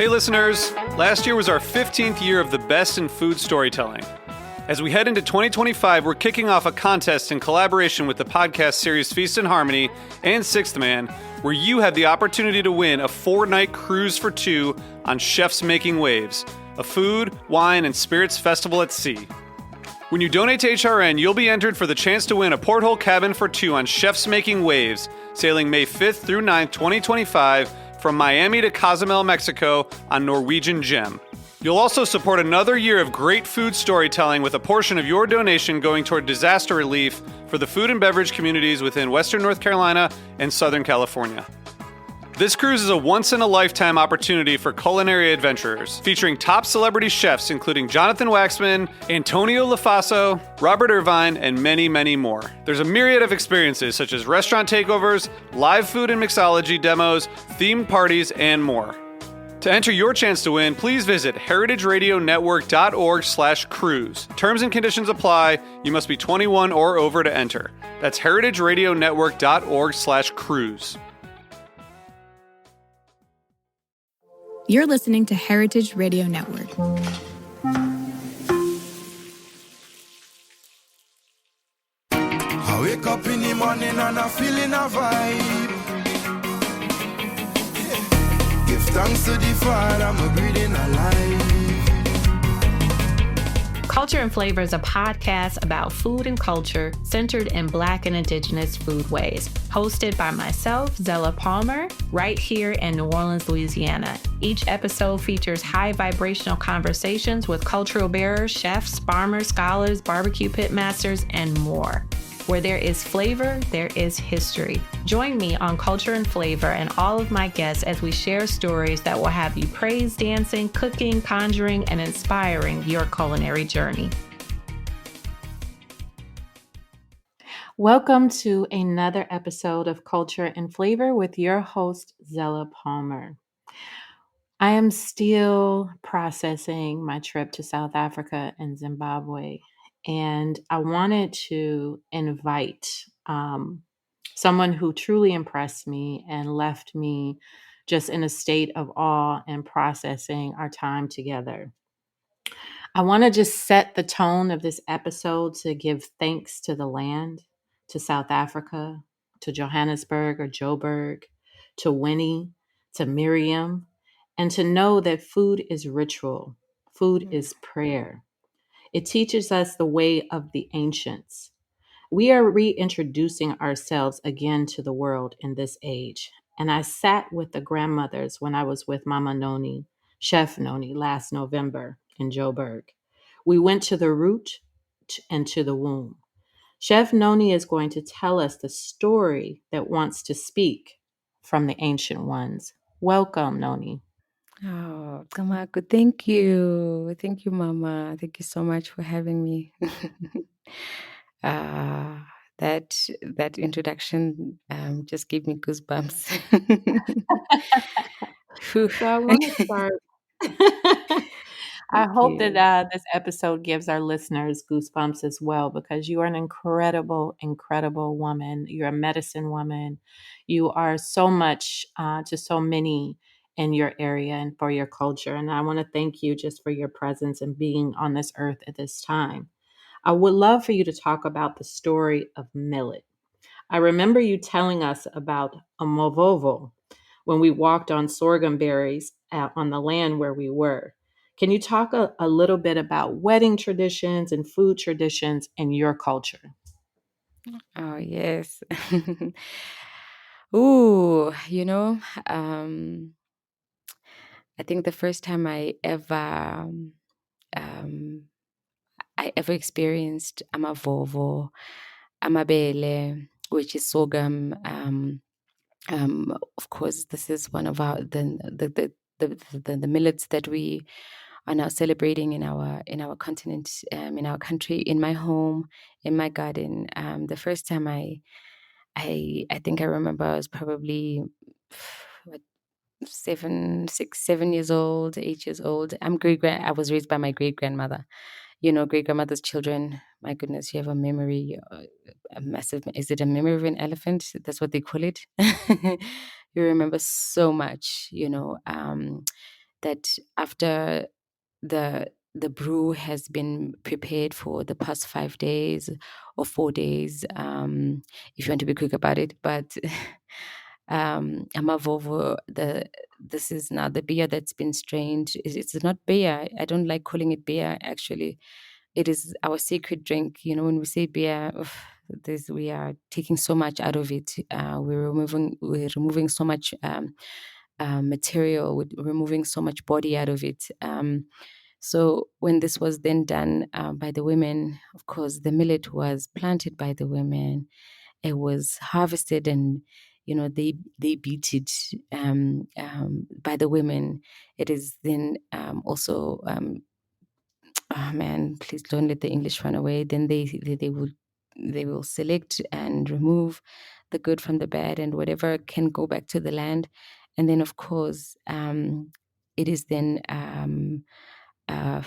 Hey listeners, last year was our 15th year of the best in food storytelling. As we head into 2025, we're kicking off a contest in collaboration with the podcast series Feast and Harmony and Sixth Man, where you have the opportunity to win a 4-night cruise for 2 on Chefs Making Waves, a food, wine, and spirits festival at sea. When you donate to HRN, you'll be entered for the chance to win a porthole cabin for 2 on Chefs Making Waves, sailing May 5th through 9th, 2025, from Miami to Cozumel, Mexico on Norwegian Gem. You'll also support another year of great food storytelling with a portion of your donation going toward disaster relief for the food and beverage communities within Western North Carolina and Southern California. This cruise is a once-in-a-lifetime opportunity for culinary adventurers, featuring top celebrity chefs including Jonathan Waxman, Antonio Lafaso, Robert Irvine, and many, many more. There's a myriad of experiences such as restaurant takeovers, live food and mixology demos, themed parties, and more. To enter your chance to win, please visit heritageradionetwork.org/cruise. Terms and conditions apply. You must be 21 or over to enter. That's heritageradionetwork.org/cruise. You're listening to Heritage Radio Network. I wake up in the morning and I'm feeling a vibe. Give thanks to the Father, I'm breathing alive. Culture and Flavor is a podcast about food and culture centered in Black and Indigenous foodways, hosted by myself, Zella Palmer, right here in New Orleans, Louisiana. Each episode features high vibrational conversations with cultural bearers, chefs, farmers, scholars, barbecue pit masters, and more. Where there is flavor, there is history. Join me on Culture and Flavor and all of my guests as we share stories that will have you praise dancing, cooking, conjuring, and inspiring your culinary journey. Welcome to another episode of Culture and Flavor with your host, Zella Palmer. I am still processing my trip to South Africa and Zimbabwe. And I wanted to invite someone who truly impressed me and left me just in a state of awe and processing our time together. I want to just set the tone of this episode to give thanks to the land, to South Africa, to Johannesburg or Joburg, to Winnie, to Miriam, and to know that food is ritual, food is prayer. It teaches us the way of the ancients. We are reintroducing ourselves again to the world in this age. And I sat with the grandmothers when I was with Mama Noni, Chef Noni, last November in Joburg. We went to the root and to the womb. Chef Noni is going to tell us the story that wants to speak from the ancient ones. Welcome, Noni. Oh, Kamaku, thank you. Thank you, Mama. Thank you so much for having me. uh, that introduction just gave me goosebumps. So I want to start. I hope that this episode gives our listeners goosebumps as well, because you are an incredible, incredible woman. You're a medicine woman. You are so much to so many in your area and for your culture. And I want to thank you just for your presence and being on this earth at this time. I would love for you to talk about the story of millet. I remember you telling us about a movovo when we walked on sorghum berries on the land where we were. Can you talk a little bit about wedding traditions and food traditions in your culture? Oh, yes. Ooh, I think the first time I ever experienced amavovo, amabele, which is sorghum. Of course, this is one of our the millets that we are now celebrating in our continent, in our country, in my home, in my garden. The first time I think I remember I was probably what, 7 years old, 8 years old. I was raised by my great grandmother. Great grandmother's children. My goodness, you have a memory, a massive. Is it a memory of an elephant? That's what they call it. You remember so much. that after the brew has been prepared for the past 5 days or 4 days, if you want to be quick about it. But Amavovo, this is now the beer that's been strained. It's not beer. I don't like calling it beer, actually. It is our sacred drink. When we say beer, we are taking so much out of it. We're removing so much material, we're removing so much body out of it. So when this was then done by the women, of course, the millet was planted by the women. It was harvested, and they beat it by the women. It is then also oh man, please don't let the English run away. Then they will select and remove the good from the bad, and whatever can go back to the land. And then, of course, it is then uh,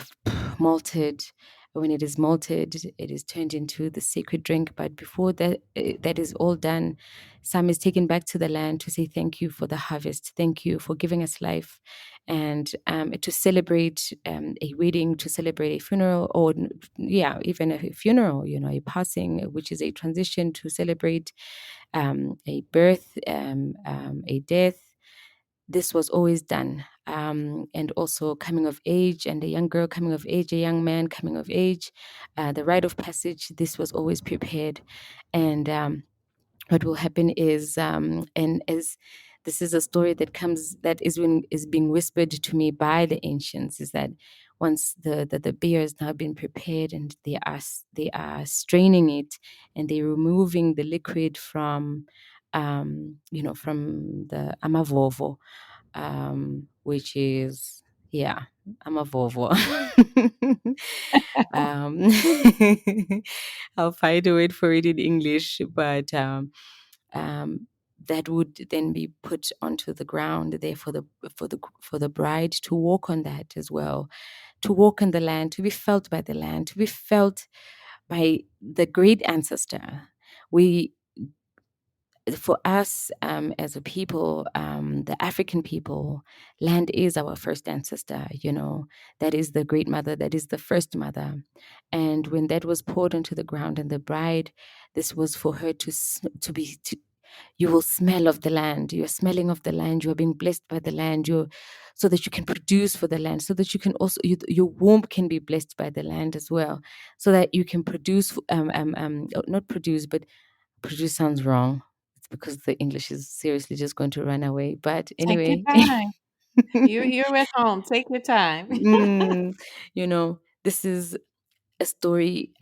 malted. When it is malted, it is turned into the sacred drink. But before that is all done, some is taken back to the land to say thank you for the harvest, thank you for giving us life, and to celebrate a wedding, to celebrate a funeral, or even a funeral, a passing, which is a transition, to celebrate a birth, a death. This was always done. And also coming of age, and a young girl coming of age, a young man coming of age, the rite of passage, this was always prepared. And what will happen is, and as this is a story that is being whispered to me by the ancients, is that once the beer has now been prepared, and they are straining it, and they're removing the liquid from from the amavovo, which is, amavovo. um, I'll find a word for it in English, but um, that would then be put onto the ground there for the bride to walk on that as well, to walk on the land, to be felt by the land, to be felt by the great ancestor. We For us, as a people, the African people, land is our first ancestor. That is the great mother, that is the first mother. And when that was poured into the ground, and the bride, this was for her to you will smell of the land. You are smelling of the land. You are being blessed by the land. So that you can produce for the land. So that you can also, your womb can be blessed by the land as well. So that you can produce, not produce, but produce sounds wrong. It's because the English is seriously just going to run away. But Take your anyway, time. You're at home. Take your time. this is a story.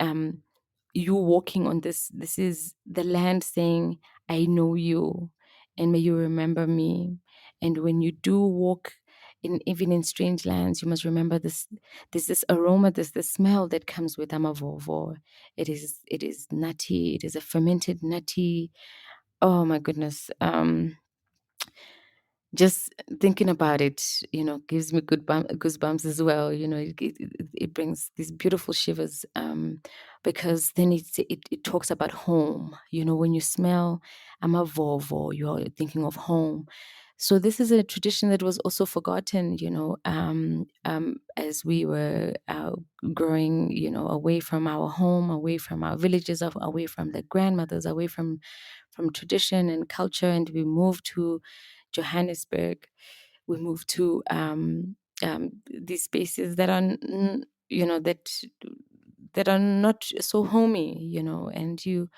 You walking on this. This is the land saying, "I know you, and may you remember me." And when you do walk even in strange lands, you must remember this. There's this aroma, there's this smell that comes with amavovo. It is nutty. It is a fermented nutty. Oh my goodness. Just thinking about it, gives me goosebumps as well. It brings these beautiful shivers, because then it talks about home. When you smell amavovo, you're thinking of home. So this is a tradition that was also forgotten, as we were growing, away from our home, away from our villages, away from the grandmothers, away from tradition and culture, and we moved to Johannesburg. We moved to these spaces that are, that are not so homey, and you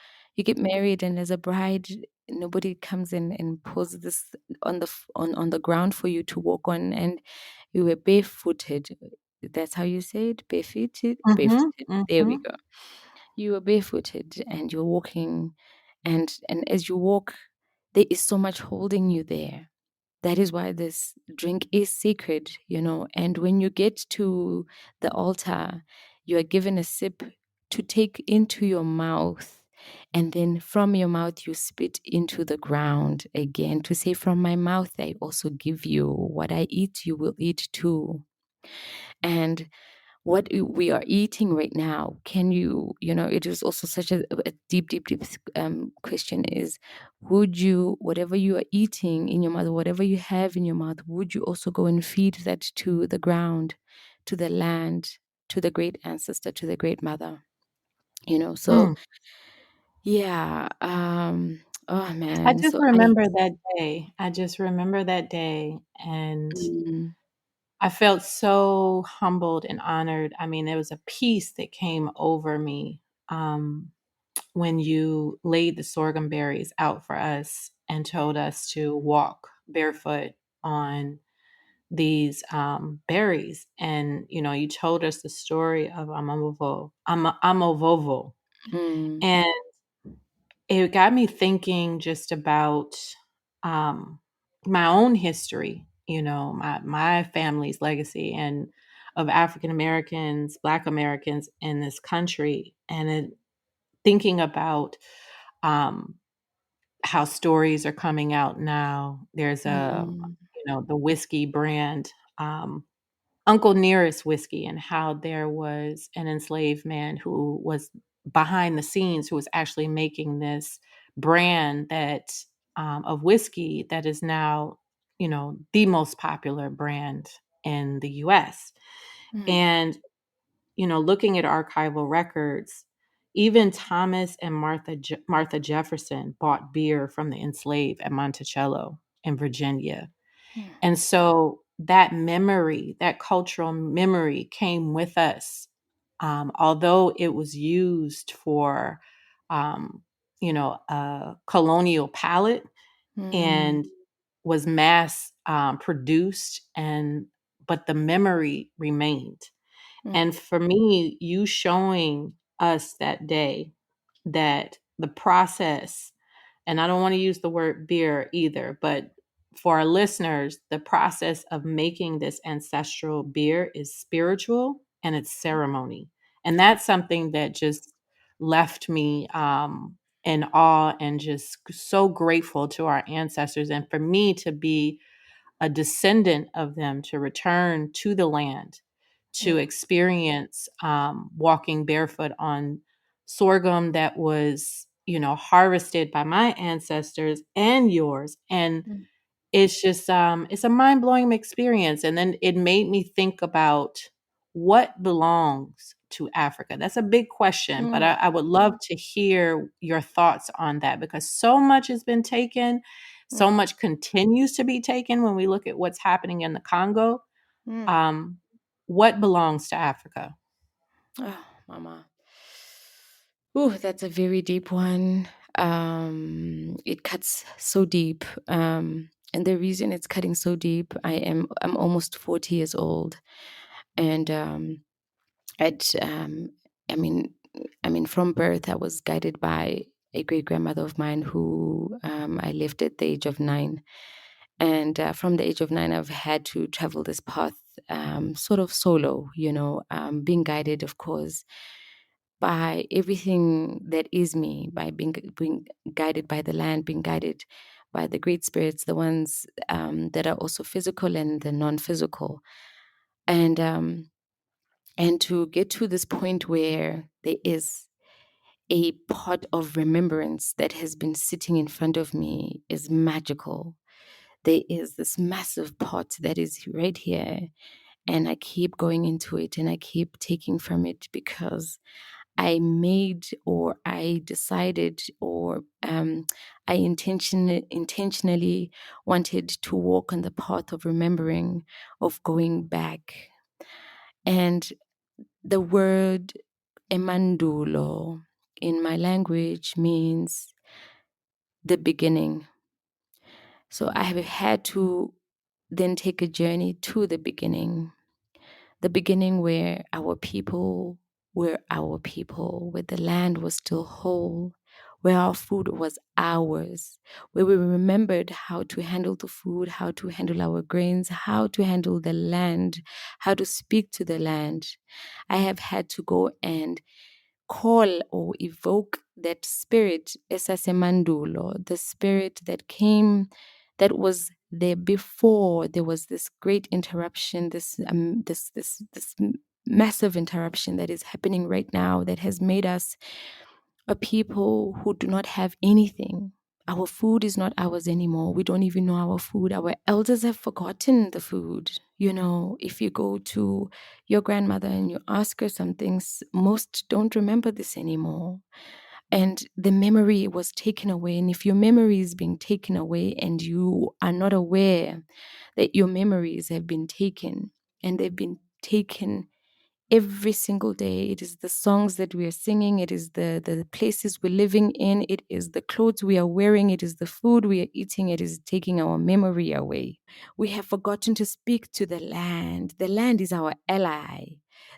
get married, and as a bride, nobody comes in and pulls this on the ground for you to walk on, and you were barefooted. That's how you say it, barefooted, Mhm, barefooted. There we mhm. go. You were barefooted, and you're walking, and as you walk, there is so much holding you there. That is why this drink is sacred, and when you get to the altar, you are given a sip to take into your mouth, and then from your mouth you spit into the ground again, to say, from my mouth I also give you what I eat, you will eat too. And what we are eating right now, can you, it is also such a deep question is, would you, whatever you are eating in your mouth, whatever you have in your mouth, would you also go and feed that to the ground, to the land, to the great ancestor, to the great mother? So Mm. yeah. Oh I man, just so I remember that day. I just remember that day, and mm, I felt so humbled and honored. I mean, there was a peace that came over me when you laid the sorghum berries out for us and told us to walk barefoot on these berries. And, you told us the story of Amovovo. mm, And it got me thinking just about um, my own history, my family's legacy and of African Americans, Black Americans in this country, and thinking about um, how stories are coming out now. There's mm, the whiskey brand. Uncle Nearest whiskey, and how there was an enslaved man who was behind the scenes, who was actually making this brand that of whiskey that is now, the most popular brand in the U.S. mm, And looking at archival records, even Thomas and Martha Jefferson bought beer from the enslaved at Monticello in Virginia. mm, And so that memory, that cultural memory came with us. Although it was used for, um, a colonial palate mm, and was mass produced, but the memory remained. mm, And for me, you showing us that day that the process, and I don't want to use the word beer either, but for our listeners, the process of making this ancestral beer is spiritual and it's ceremony. And that's something that just left me in awe and just so grateful to our ancestors. And for me to be a descendant of them, to return to the land, to mm, experience walking barefoot on sorghum that was, harvested by my ancestors and yours. And mm, it's just, it's a mind blowing experience. And then it made me think about what belongs to Africa. That's a big question, but mm, I would love to hear your thoughts on that, because so much has been taken, mm, so much continues to be taken when we look at what's happening in the Congo. mm. Um, what belongs to Africa? Oh, mama. Ooh, that's a very deep one. It cuts so deep. And the reason it's cutting so deep, I'm almost 40 years old, and at I mean from birth I was guided by a great grandmother of mine who I lived at the age of 9, and from the age of 9 I've had to travel this path, sort of solo, being guided, of course, by everything that is me, by being guided by the land, being guided by the great spirits, the ones that are also physical and the non-physical, and to get to this point where there is a pot of remembrance that has been sitting in front of me is magical. There is this massive pot that is right here, and I keep going into it and I keep taking from it because I made, or I decided, or I intentionally wanted to walk on the path of remembering, of going back. And the word emandulo in my language means the beginning. So I have had to then take a journey to the beginning where our people were our people, where the land was still whole, where our food was ours, where we remembered how to handle the food, how to handle our grains, how to handle the land, how to speak to the land. I have had to go and call or evoke that spirit, esasemandulo, the spirit that came, that was there before there was this great interruption, this massive interruption that is happening right now that has made us a people who do not have anything. Our food is not ours anymore. We don't even know our food. Our elders have forgotten the food. You know, if you go to your grandmother and you ask her some things, most don't remember this anymore. And the memory was taken away. And if your memory is being taken away and you are not aware that your memories have been taken, and they've been taken every single day. It is the songs that we are singing. It is the places we're living in. It is the clothes we are wearing. It is the food we are eating. It is taking our memory away. We have forgotten to speak to the land. The land is our ally.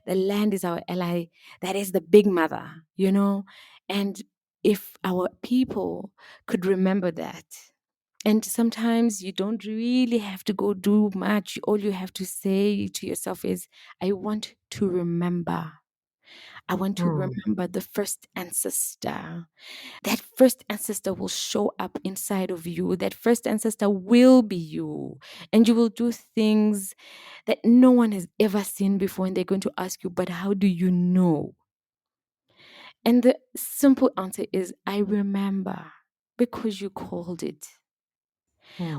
The land is our ally. That is the big mother, you know? And if our people could remember that, and sometimes you don't really have to go do much. All you have to say to yourself is, I want to remember. I want to remember the first ancestor. That first ancestor will show up inside of you. That first ancestor will be you. And you will do things that no one has ever seen before. And they're going to ask you, but how do you know? And the simple answer is, I remember because you called it.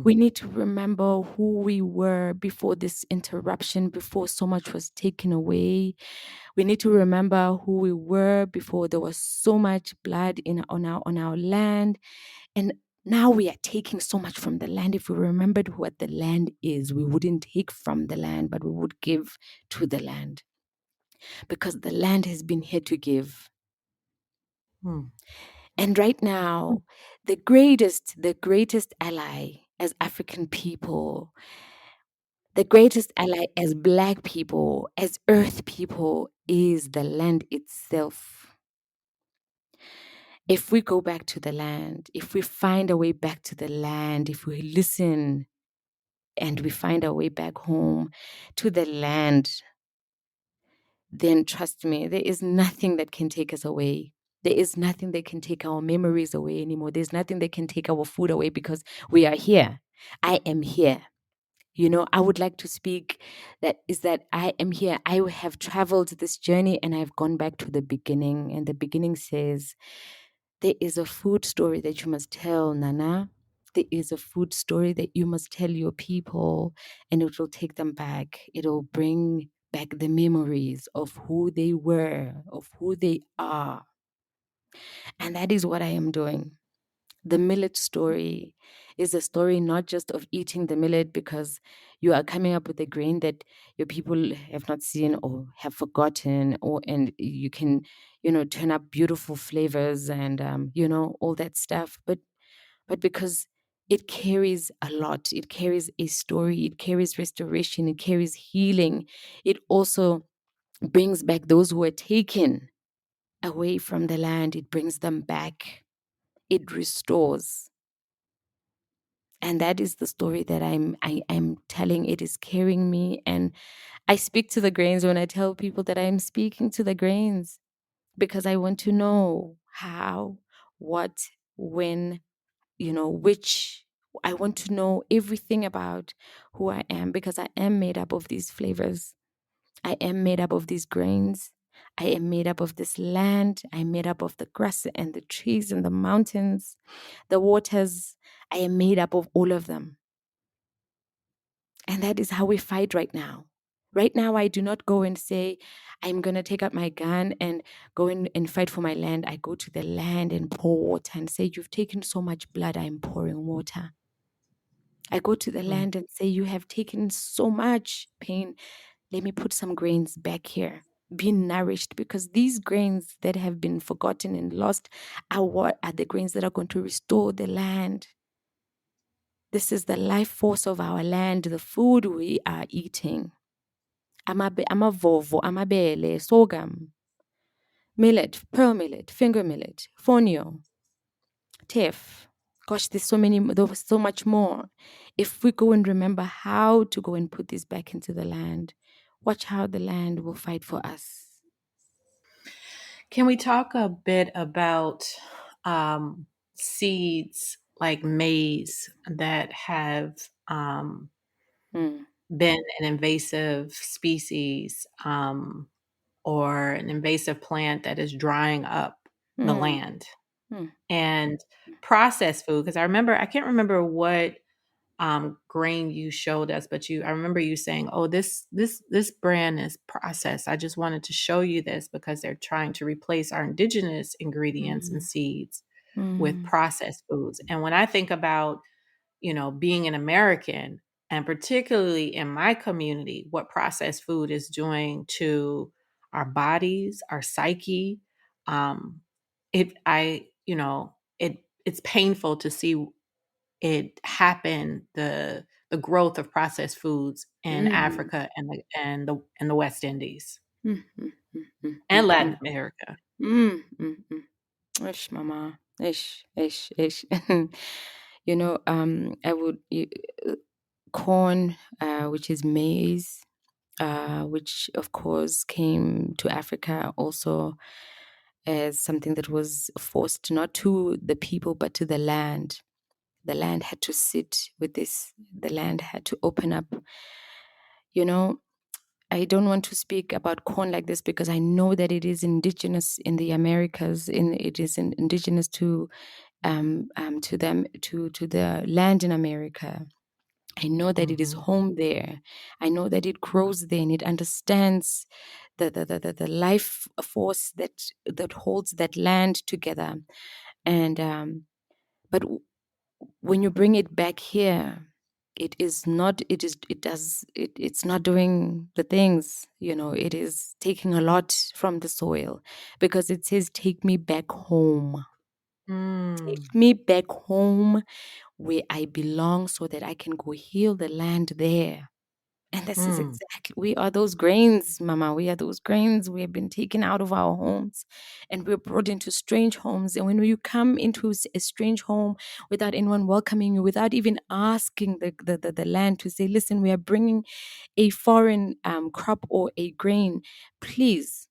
We need to remember who we were before this interruption, before so much was taken away. We need to remember who we were before there was so much blood on our land. And now we are taking so much from the land. If we remembered what the land is, we wouldn't take from the land, but we would give to the land. Because the land has been here to give. And right now, the greatest ally as African people, the greatest ally as Black people, as Earth people, is the land itself. If we go back to the land, if we find a way back to the land, if we listen and we find our way back home to the land, then trust me, there is nothing that can take us away. There is nothing that can take our memories away anymore. There's nothing that can take our food away because we are here. I am here. You know, I would like to speak that I am here. I have traveled this journey and I've gone back to the beginning. And the beginning says, there is a food story that you must tell, Nana. There is a food story that you must tell your people, and it will take them back. It'll bring back the memories of who they were, of who they are. And that is what I am doing. The millet story is a story not just of eating the millet because you are coming up with a grain that your people have not seen or have forgotten, and you can, turn up beautiful flavors and all that stuff. But because it carries a lot, it carries a story, it carries restoration, it carries healing. It also brings back those who were taken away from the land. It brings them back. It restores. And that is the story that I'm telling. It is carrying me. And I speak to the grains when I tell people that I'm speaking to the grains, because I want to know how, what, when, which. I want to know everything about who I am, because I am made up of these flavors. I am made up of these grains. I am made up of this land. I'm made up of the grass and the trees and the mountains, the waters. I am made up of all of them. And that is how we fight right now. Right now, I do not go and say, I'm going to take out my gun and go in and fight for my land. I go to the land and pour water and say, you've taken so much blood, I'm pouring water. I go to the land and say, you have taken so much pain. Let me put some grains back here. Be nourished, because these grains that have been forgotten and lost are what are the grains that are going to restore the land. This is the life force of our land, the food we are eating. Amavovo, amabele, sorghum, millet, pearl millet, finger millet, fonio, teff. Gosh, there's so much more. If we go and remember how to go and put this back into the land, watch how the land will fight for us. Can we talk a bit about seeds like maize that have Mm. been an invasive species or an invasive plant that is drying up the Mm, land. mm, And processed food, because I can't remember what grain you showed us, but I remember you saying, "Oh, this brand is processed." I just wanted to show you this because they're trying to replace our indigenous ingredients and mm, seeds with mm, processed foods. And when I think about, being an American, and particularly in my community, what processed food is doing to our bodies, our psyche, um, it I you know it's painful to see it happen, the growth of processed foods in mm, Africa and the West Indies mm, mm, mm, mm, and mm, Latin mm, America. mm, mm, mm. Ish, mama. Ish, ish, ish. Corn, which is maize, which of course came to Africa also as something that was forced not to the people but to the land. The land had to sit with this, the land had to open up. You know, I don't want to speak about corn like this because I know that it is indigenous in the Americas. It is indigenous to them to the land in America. I know that it is Mhm. home there. I know that it grows there and it understands the life force that holds that land together. And but when you bring it back here, it is not. It is. It does. It's not doing the things. It is taking a lot from the soil because it says, "Take me back home. Mm, Take me back home where I belong, so that I can go heal the land there." And this is mm, exactly, we are those grains, Mama. We are those grains. We have been taken out of our homes and we're brought into strange homes. And when you come into a strange home without anyone welcoming you, without even asking the land to say, listen, we are bringing a foreign crop or a grain, please.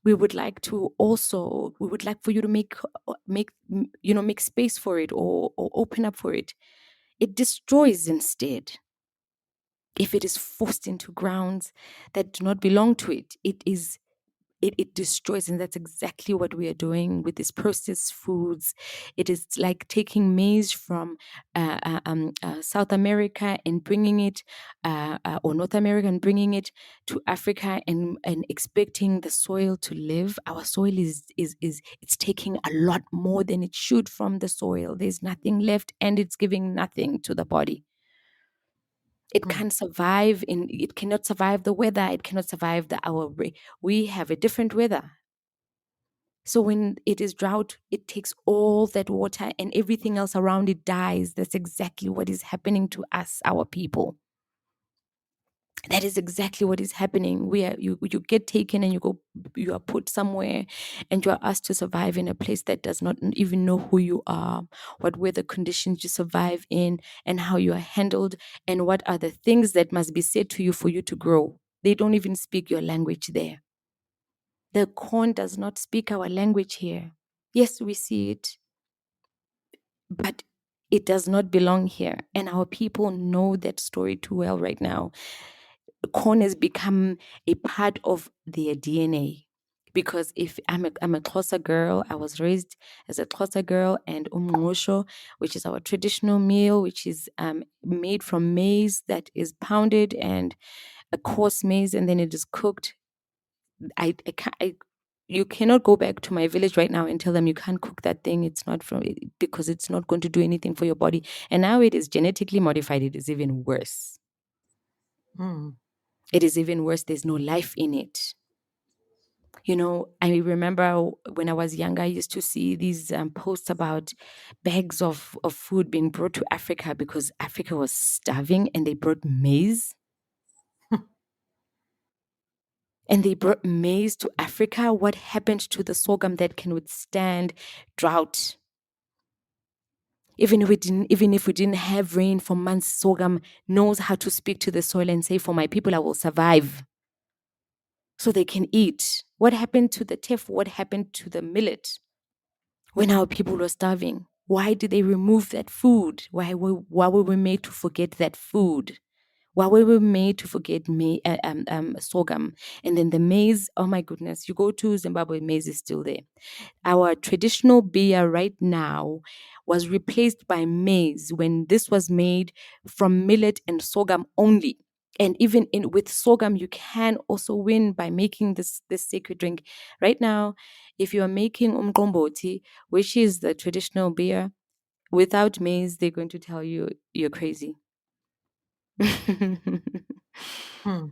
We would like for you to make space for it, or open up for it. It destroys instead. If it is forced into grounds that do not belong to it, it destroys. And that's exactly what we are doing with these processed foods. It is like taking maize from South America and bringing it, or North America, and bringing it to Africa, and expecting the soil to live. Our soil is it's taking a lot more than it should from the soil. There's nothing left, and it's giving nothing to the body. mm, It cannot survive the weather. It cannot survive we have a different weather. So when it is drought, it takes all that water and everything else around it dies. That's exactly what is happening to us, our people. That is exactly what is happening. You get taken and you are put somewhere, and you are asked to survive in a place that does not even know who you are, what were the conditions you survive in, and how you are handled, and what are the things that must be said to you for you to grow. They don't even speak your language there. The corn does not speak our language here. Yes, we see it, but it does not belong here. And our people know that story too well right now. Corn has become a part of their DNA. Because if I'm a Xhosa girl, I was raised as a Xhosa girl, and umngqusho, which is our traditional meal, which is made from maize that is pounded, and a coarse maize, and then it is cooked. I can't. You cannot go back to my village right now and tell them you can't cook that thing. It's not because it's not going to do anything for your body. And now it is genetically modified. It is even worse. mm. It is even worse. There's no life in it. I remember when I was younger, I used to see these posts about bags of food being brought to Africa because Africa was starving, and they brought maize. And they brought maize to Africa. What happened to the sorghum that can withstand drought? Even if we didn't have rain for months, sorghum knows how to speak to the soil and say, for my people, I will survive, so they can eat. What happened to the teff? What happened to the millet when our people were starving? Why did they remove that food? Why were we made to forget that food? Why were we made to forget sorghum? And then the maize, oh my goodness, you go to Zimbabwe, maize is still there. Our traditional beer right now was replaced by maize when this was made from millet and sorghum only. And even with sorghum, you can also win by making this sacred drink. Right now, if you are making umqomboti, which is the traditional beer, without maize, they're going to tell you you're crazy. Hmm.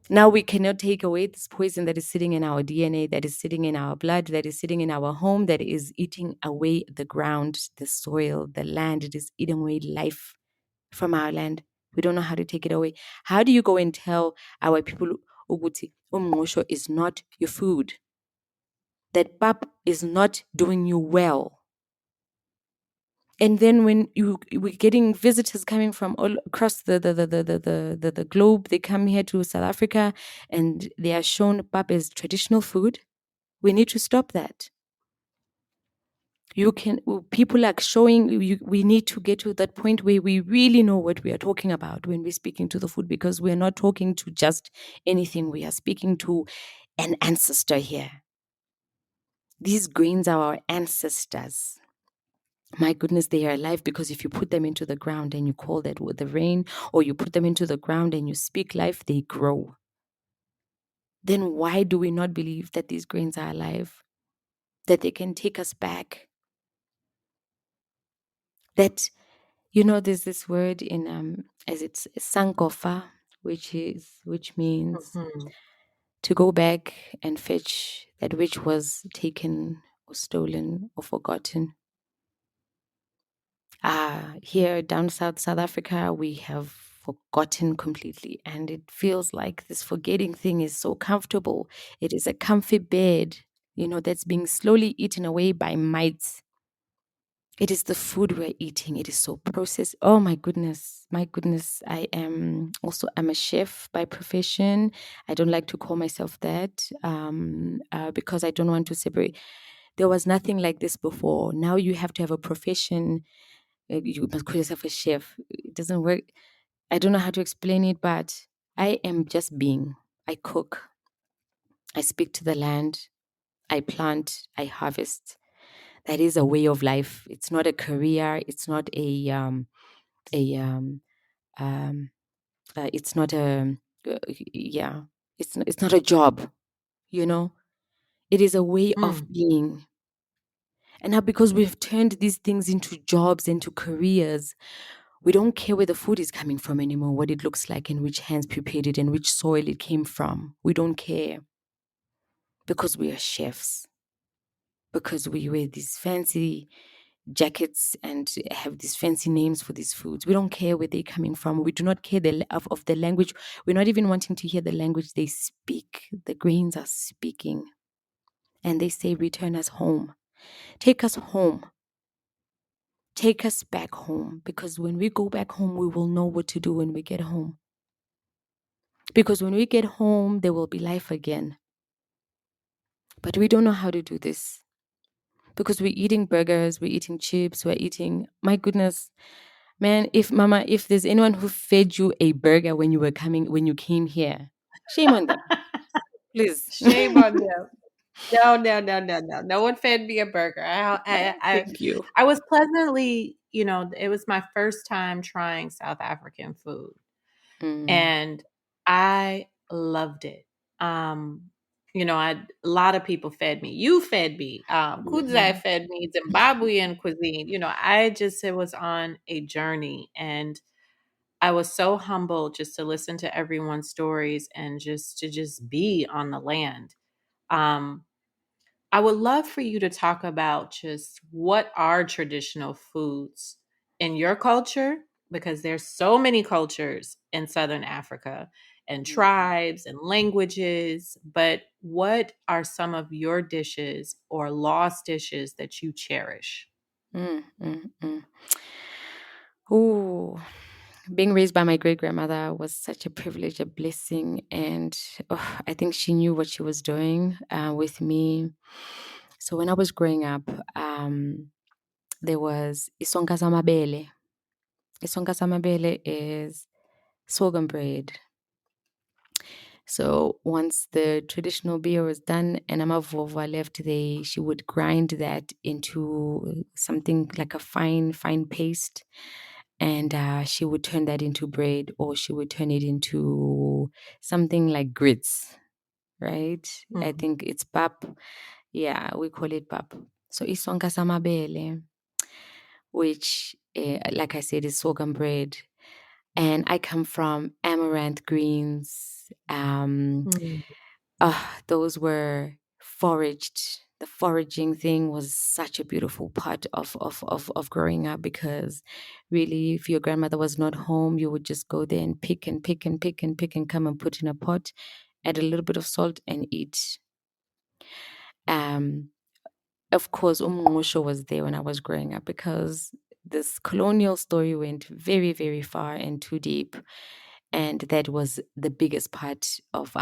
Now we cannot take away this poison that is sitting in our DNA, that is sitting in our blood, that is sitting in our home, that is eating away the ground, the soil, the land. It is eating away life from our land. We don't know how to take it away. How do you go and tell our people, Uguti, umngqusho is not your food? That pap is not doing you well. And then when we're getting visitors coming from all across the globe, they come here to South Africa and they are shown pap as traditional food. We need to stop that. People are showing we need to get to that point where we really know what we are talking about when we're speaking to the food, because we're not talking to just anything. We are speaking to an ancestor here. These grains are our ancestors. My goodness, they are alive, because if you put them into the ground and you call that with the rain, or you put them into the ground and you speak life, they grow. Then why do we not believe that these grains are alive? That they can take us back? That, there's this word in as it's sankofa, which means Mhm. to go back and fetch that which was taken or stolen or forgotten. Here down South Africa, we have forgotten completely, and it feels like this forgetting thing is so comfortable. It is a comfy bed, that's being slowly eaten away by mites. It is the food we're eating. It is so processed. Oh my goodness. My goodness. I'm a chef by profession. I don't like to call myself that because I don't want to separate. There was nothing like this before. Now you have to have a profession. You must call yourself a chef. It doesn't work. I don't know how to explain it, but I am just being. I cook. I speak to the land. I plant. I harvest. That is a way of life. It's not a career. It's not a um it's not a yeah. It's not a job. You know. It is a way of Mm. being. And now, because we've turned these things into jobs, into careers, we don't care where the food is coming from anymore, what it looks like, and which hands prepared it, and which soil it came from. We don't care, because we are chefs, because we wear these fancy jackets and have these fancy names for these foods. We don't care where they're coming from. We do not care of the language. We're not even wanting to hear the language they speak. The grains are speaking, and they say, return us home. Take us home. Take us back home, because when we go back home, we will know what to do when we get home. Because when we get home, there will be life again. But we don't know how to do this, because we're eating burgers, we're eating chips, we're eating, my goodness, man, if there's anyone who fed you a burger when you came here, shame on them, please. Shame on them. No, no, no, no, no. No one fed me a burger. Thank you. I was pleasantly, it was my first time trying South African food, Mm, and I loved it. A lot of people fed me. You fed me. Kudzai mhm, fed me Zimbabwean cuisine. It was on a journey, and I was so humbled just to listen to everyone's stories and just be on the land. Um, I would love for you to talk about just what are traditional foods in your culture, because there's so many cultures in Southern Africa and mhm, tribes and languages, but what are some of your dishes or lost dishes that you cherish? mm, mm, mm. Ooh, being raised by my great grandmother was such a privilege, a blessing, and I think she knew what she was doing with me. So when I was growing up, there was isonka samabele. Isonka samabele is sorghum bread. So once the traditional beer was done and amavova left, she would grind that into something like a fine paste, and she would turn that into bread, or she would turn it into something like grits, right? I Mhm. think it's pap. Yeah, we call it pap. So isonka samabele, which, like I said, is sorghum bread. And I come from amaranth greens. Mm. Those were foraged. The foraging thing was such a beautiful part of growing up, because really, if your grandmother was not home, you would just go there and pick and pick and pick and pick and come and put in a pot, add a little bit of salt and eat. Um, of course, umngqusho was there when I was growing up, because this colonial story went very, very far and too deep. And that was the biggest part of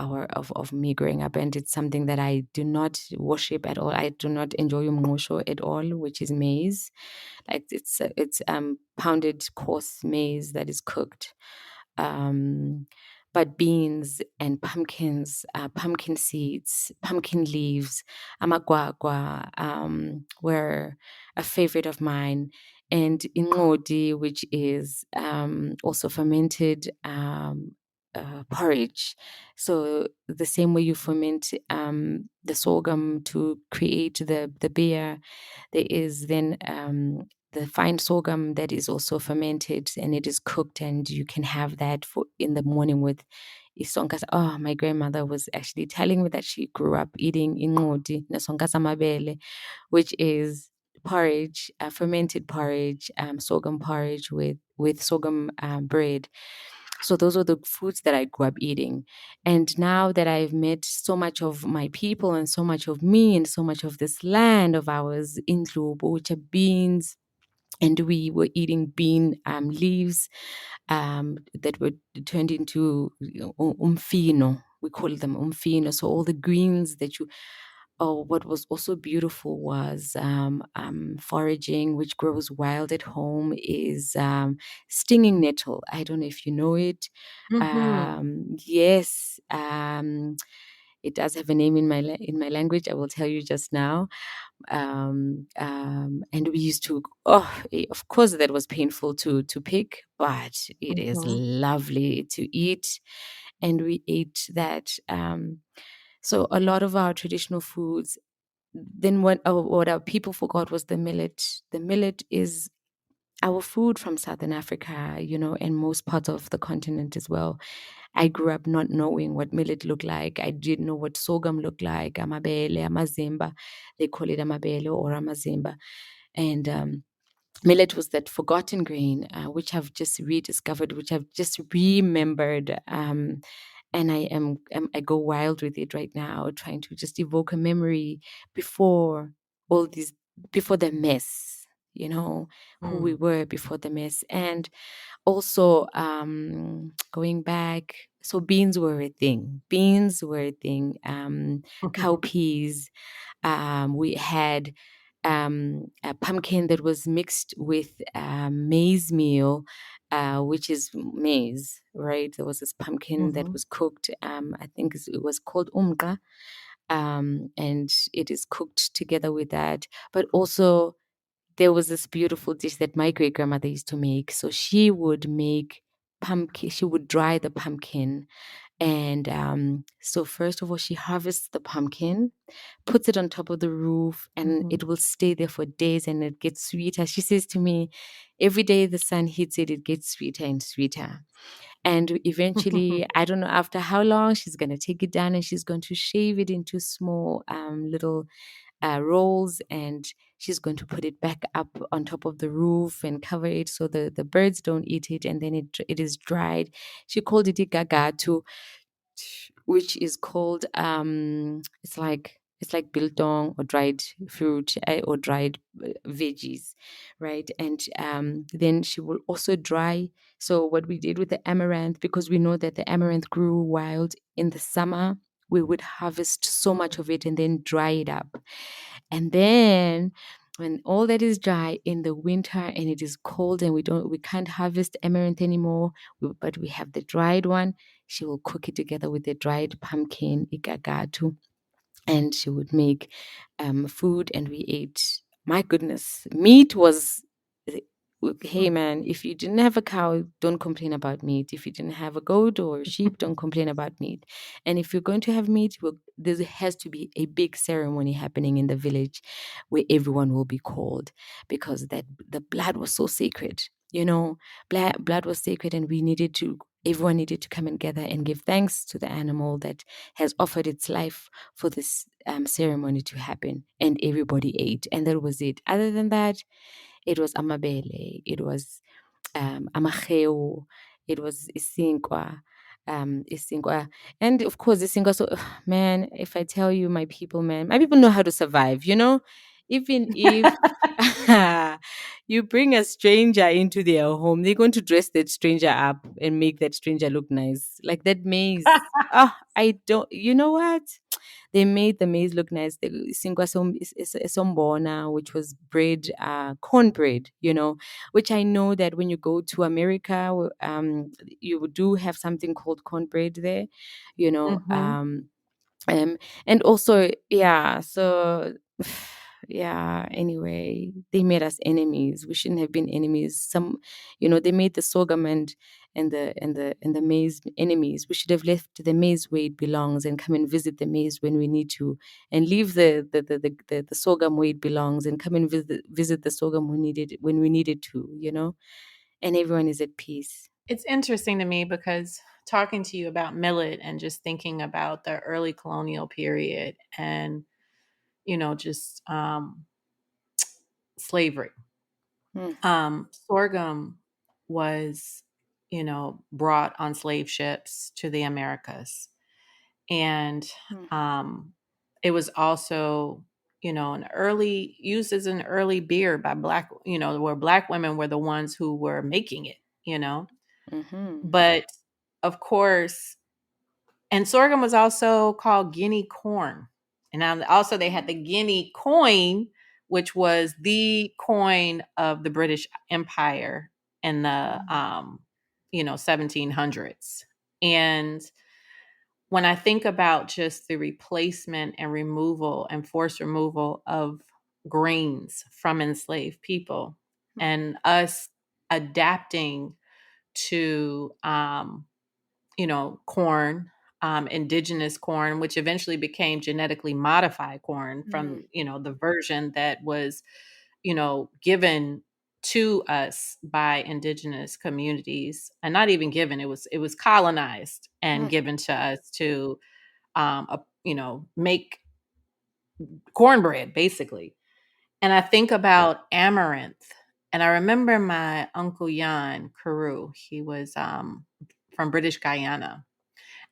me growing up. And it's something that I do not worship at all. I do not enjoy umngqusho at all, which is maize. Like it's pounded coarse maize that is cooked. Um, but beans and pumpkins, pumpkin seeds, pumpkin leaves, amagwagwa, were a favorite of mine. And ingodi, which is also fermented porridge. So the same way you ferment the sorghum to create the beer, there is then the fine sorghum that is also fermented, and it is cooked, and you can have that for in the morning with isonka. Oh, my grandmother was actually telling me that she grew up eating ingodi nesonka samabele, which is porridge, fermented porridge, sorghum porridge with sorghum bread. So those are the foods that I grew up eating. And now that I've met so much of my people and so much of me and so much of this land of ours in Lubu, which are beans, and we were eating bean leaves that were turned into umfino. We call them umfino. So all the greens that you. Oh, what was also beautiful was foraging, which grows wild at home, is stinging nettle. I don't know if you know it. Mhm. Yes, it does have a name in in my language. I will tell you just now. And we used to. Of course, that was painful to pick, but it is Mhm. lovely to eat, and we ate that. So a lot of our traditional foods. Then what our people forgot was the millet. The millet is our food from Southern Africa, and most parts of the continent as well. I grew up not knowing what millet looked like. I didn't know what sorghum looked like. Amabele, amazimba. They call it amabele or amazimba. And millet was that forgotten grain, which I've just rediscovered, which I've just remembered. And I go wild with it right now, trying to just evoke a memory before all these, before the mess, who we Mm. were before the mess. And also going back, so beans were a thing. Cowpeas. We had a pumpkin that was mixed with maize meal, which is maize, right? There was this pumpkin that Mhm. was cooked. I think it was called umqa, and it is cooked together with that. But also, there was this beautiful dish that my great grandmother used to make. So she would make pumpkin. She would dry the pumpkin, and so first of all, she harvests the pumpkin, puts it on top of the roof, and Mhm. it will stay there for days, and it gets sweeter. She says to me, every day the sun hits it, it gets sweeter and sweeter. And eventually, I don't know after how long, she's going to take it down and she's going to shave it into small little rolls, and she's going to put it back up on top of the roof and cover it so the birds don't eat it, and then it is dried. She called it igagatu, which is called it's like biltong or dried fruit, or dried veggies, right? And then she will also dry. So what we did with the amaranth, because we know that the amaranth grew wild in the summer, we would harvest so much of it and then dry it up, and then when all that is dry in the winter and it is cold and we can't harvest amaranth anymore, but we have the dried one, she will cook it together with the dried pumpkin, igagatu, and she would make food, and we ate. My goodness, meat was. Hey man, if you didn't have a cow, don't complain about meat. If you didn't have a goat or sheep, don't complain about meat. And if you're going to have meat, there has to be a big ceremony happening in the village where everyone will be called, because that the blood was so sacred. Blood was sacred, and everyone needed to come and gather and give thanks to the animal that has offered its life for this ceremony to happen. And everybody ate, and that was it. Other than that, it was amabele, it was amaheu, it was isinkwa, and of course isinkwa. So man, if I tell you, my people know how to survive, even if you bring a stranger into their home, they're going to dress that stranger up and make that stranger look nice, like that maize. I don't, you know what, they made the maize look nice. The singwa sombona, which was bread, cornbread, which I know that when you go to America, you do have something called cornbread there, you know. Mm-hmm. And also, yeah, so yeah, anyway, they made us enemies. We shouldn't have been enemies. They made the sorghum and the maize enemies. We should have left the maize where it belongs and come and visit the maize when we need to, and leave the sorghum where it belongs and come and visit the sorghum when we needed to, and everyone is at peace. It's interesting to me because talking to you about millet and just thinking about the early colonial period and, just slavery. Mm, Sorghum was, brought on slave ships to the Americas. And mm, it was also, used as an early beer by Black, where Black women were the ones who were making it. mhm, But of course, and sorghum was also called Guinea corn. And now also they had the Guinea coin, which was the coin of the British Empire in the 1700s. And when I think about just the replacement and removal and forced removal of grains from enslaved people and us adapting to corn, indigenous corn, which eventually became genetically modified corn mm, from, the version that was, given to us by indigenous communities, and not even given, it was colonized and mm, given to us to, make cornbread basically. And I think about amaranth, and I remember my uncle Jan Carew. He was from British Guyana.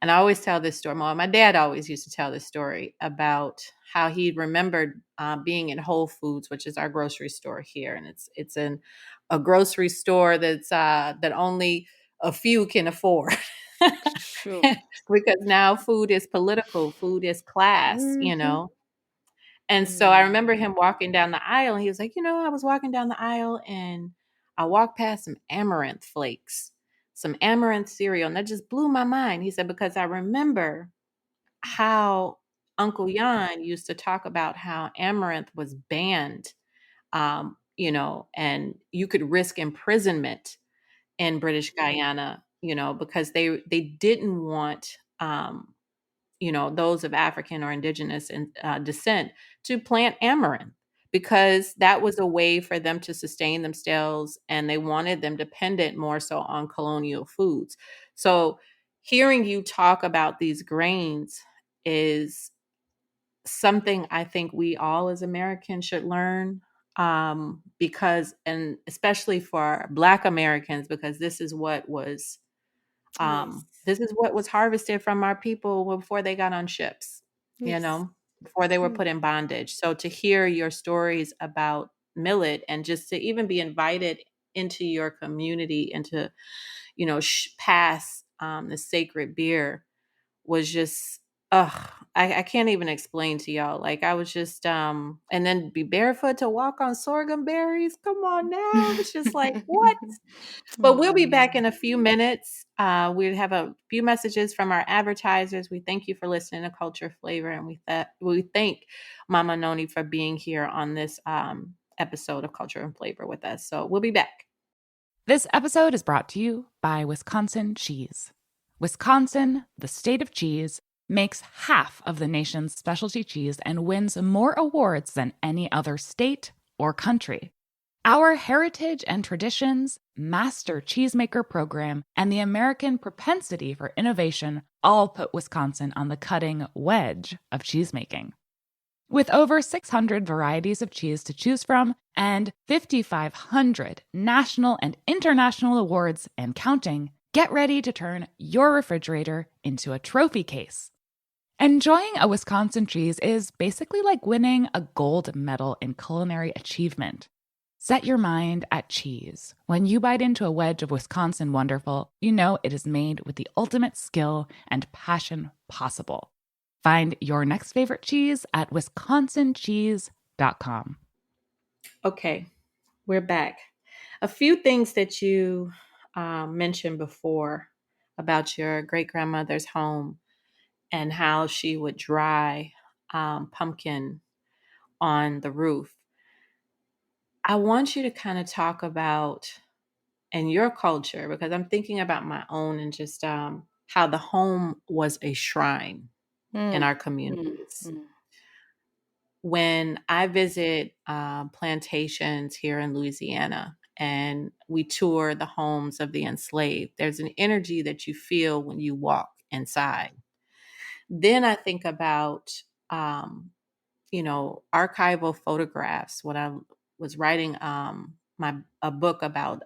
And I always tell this story. My dad always used to tell this story about how he remembered being in Whole Foods, which is our grocery store here, and it's in a grocery store that only a few can afford. sure. Because now food is political, food is class. Mhm, And so I mm, remember him walking down the aisle, and he was like, I was walking down the aisle and I walked past some amaranth flakes, some amaranth cereal, and that just blew my mind. He said, because I remember how Uncle Jan used to talk about how amaranth was banned, and you could risk imprisonment in British Guyana, because they didn't want those of African or indigenous descent to plant amaranth, because that was a way for them to sustain themselves, and they wanted them dependent more so on colonial foods. So hearing you talk about these grains is something I think we all as Americans should learn, because, and especially for Black Americans, because yes. this is what was harvested from our people before they got on ships, Yes. before they were Mm, put in bondage. So to hear your stories about millet, and just to even be invited into your community and to, pass the sacred beer was just, ugh, I can't even explain to y'all. Like I was just and then be barefoot to walk on sorghum berries. Come on now. I was just like, what? But we'll be back in a few minutes. We have a few messages from our advertisers. We thank you for listening to Culture Flavor, and we thank Mama Noni for being here on this episode of Culture and Flavor with us. So we'll be back. This episode is brought to you by Wisconsin Cheese. Wisconsin, the state of cheese, makes half of the nation's specialty cheese and wins more awards than any other state or country. Our heritage and traditions, master cheesemaker program, and the American propensity for innovation all put Wisconsin on the cutting wedge of cheesemaking. With over 600 varieties of cheese to choose from and 5,500 national and international awards and counting, get ready to turn your refrigerator into a trophy case. Enjoying a Wisconsin cheese is basically like winning a gold medal in culinary achievement. Set your mind at cheese. When you bite into a wedge of Wisconsin Wonderful, you know it is made with the ultimate skill and passion possible. Find your next favorite cheese at wisconsincheese.com. Okay, we're back. A few things that you mentioned before about your great grandmother's home and how she would dry pumpkin on the roof. I want you to kind of talk about in your culture, because I'm thinking about my own and just how the home was a shrine in our communities. When I visit plantations here in Louisiana and we tour the homes of the enslaved, there's an energy that you feel when you walk inside. Then I think about, archival photographs. When I was writing a book about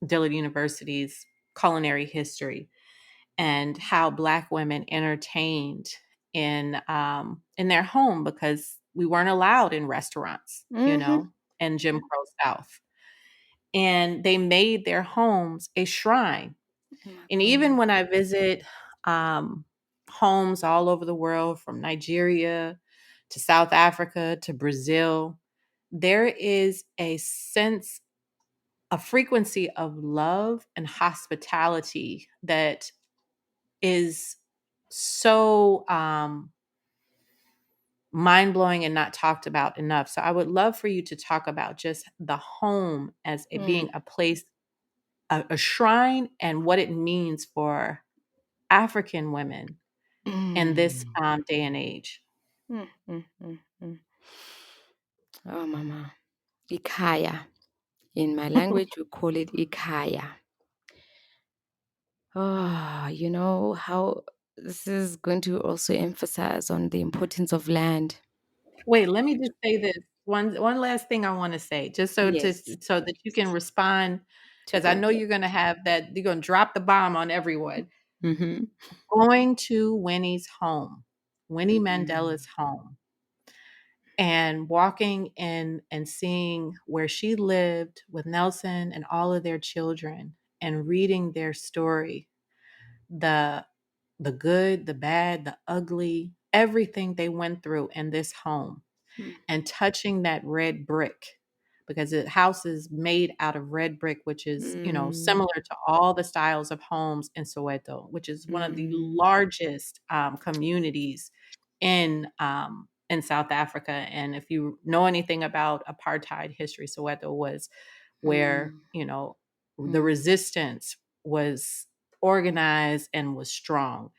Dillard University's culinary history and how Black women entertained in their home because we weren't allowed in restaurants, in Jim Crow South. And they made their homes a shrine. And even when I visit homes all over the world, from Nigeria to South Africa to Brazil, there is a frequency of love and hospitality that is so mind-blowing and not talked about enough. So I would love for you to talk about just the home as being a place, a shrine, and what it means for African women in this day and age. Oh, Mama. Ikaya. In my language, we call it Ikaya. Oh, you know how this is going to also emphasize on the importance of land. Wait, let me just say this. One last thing I want to say, just Yes, so that you can respond, to because I the know you're gonna have that, you're gonna drop the bomb on everyone. mm-hmm. Going to Winnie Mm-hmm. Mandela's home, and walking in and seeing where she lived with Nelson and all of their children and reading their story, the the good, the bad, the ugly, everything they went through in this home, and touching that red brick, because the house is made out of red brick, which is, Mm-hmm. similar to all the styles of homes in Soweto, which is one of the Mm-hmm. largest communities in South Africa. And if you know anything about apartheid history, Soweto was where, the Mm-hmm. resistance was organized and was strong.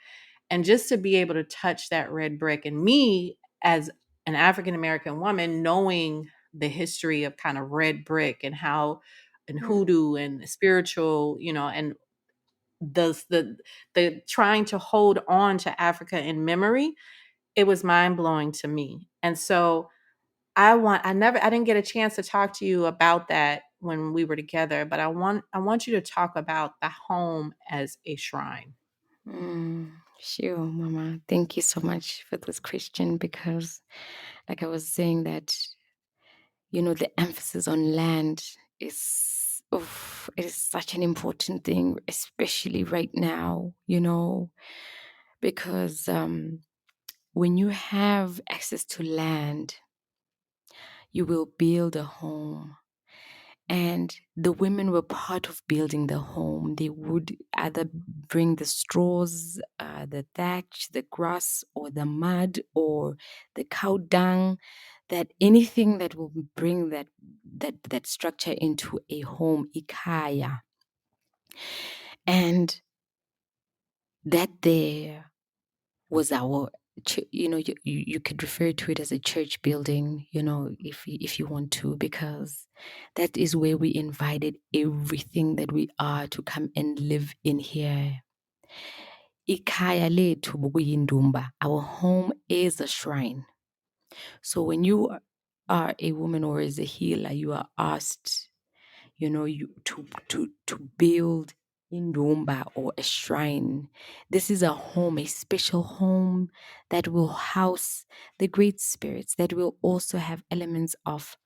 And just to be able to touch that red brick, and me as an African American woman, knowing the history of kind of red brick and how and hoodoo and spiritual, and the trying to hold on to Africa in memory, it was mind blowing to me. And so I didn't get a chance to talk to you about that when we were together, but I want you to talk about the home as a shrine. Sure, Mama. Thank you so much for this question because, like I was saying, that the emphasis on land is, it is such an important thing, especially right now. Because when you have access to land, you will build a home. And the women were part of building the home. They would either bring the straws, the thatch, the grass, or the mud, or the cow dung, that anything that will bring that structure into a home, ikaya. And that there was our, you could refer to it as a church building, if you want to, because that is where we invited everything that we are to come and live in here. Ikaya lethu bukuyindumba. Our home is a shrine. So when you are a woman or as a healer, you are asked, to build indumba or a shrine. This is a home, a special home that will house the great spirits, that will also have elements of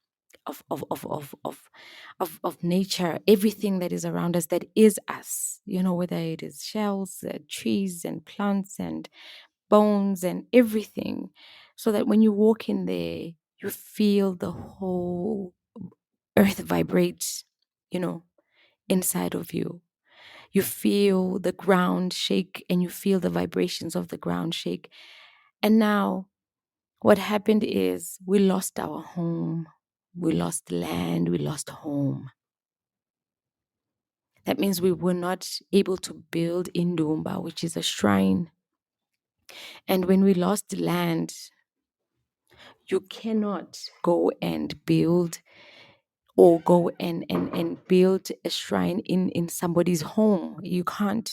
nature, everything that is around us, that is us, whether it is shells, trees and plants and bones and everything, so that when you walk in there, you feel the whole earth vibrate, inside of you. You feel the ground shake and you feel the vibrations of the ground shake. And now what happened is we lost our home. We lost land. We lost home. That means we were not able to build Indumba, which is a shrine. And when we lost land, you cannot go and build or go and build a shrine in somebody's home. You can't,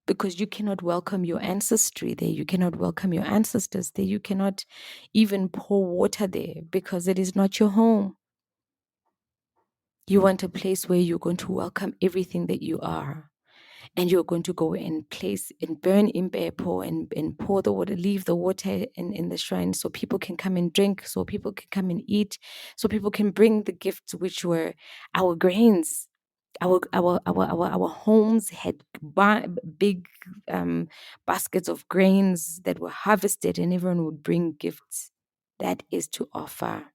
because you cannot welcome your ancestry there. You cannot welcome your ancestors there. You cannot even pour water there because it is not your home. You want a place where you're going to welcome everything that you are. And you're going to go and place and burn impepo and pour the water, leave the water in the shrine so people can come and drink, so people can come and eat, so people can bring the gifts, which were our grains. Our homes had big baskets of grains that were harvested, and everyone would bring gifts. That is to offer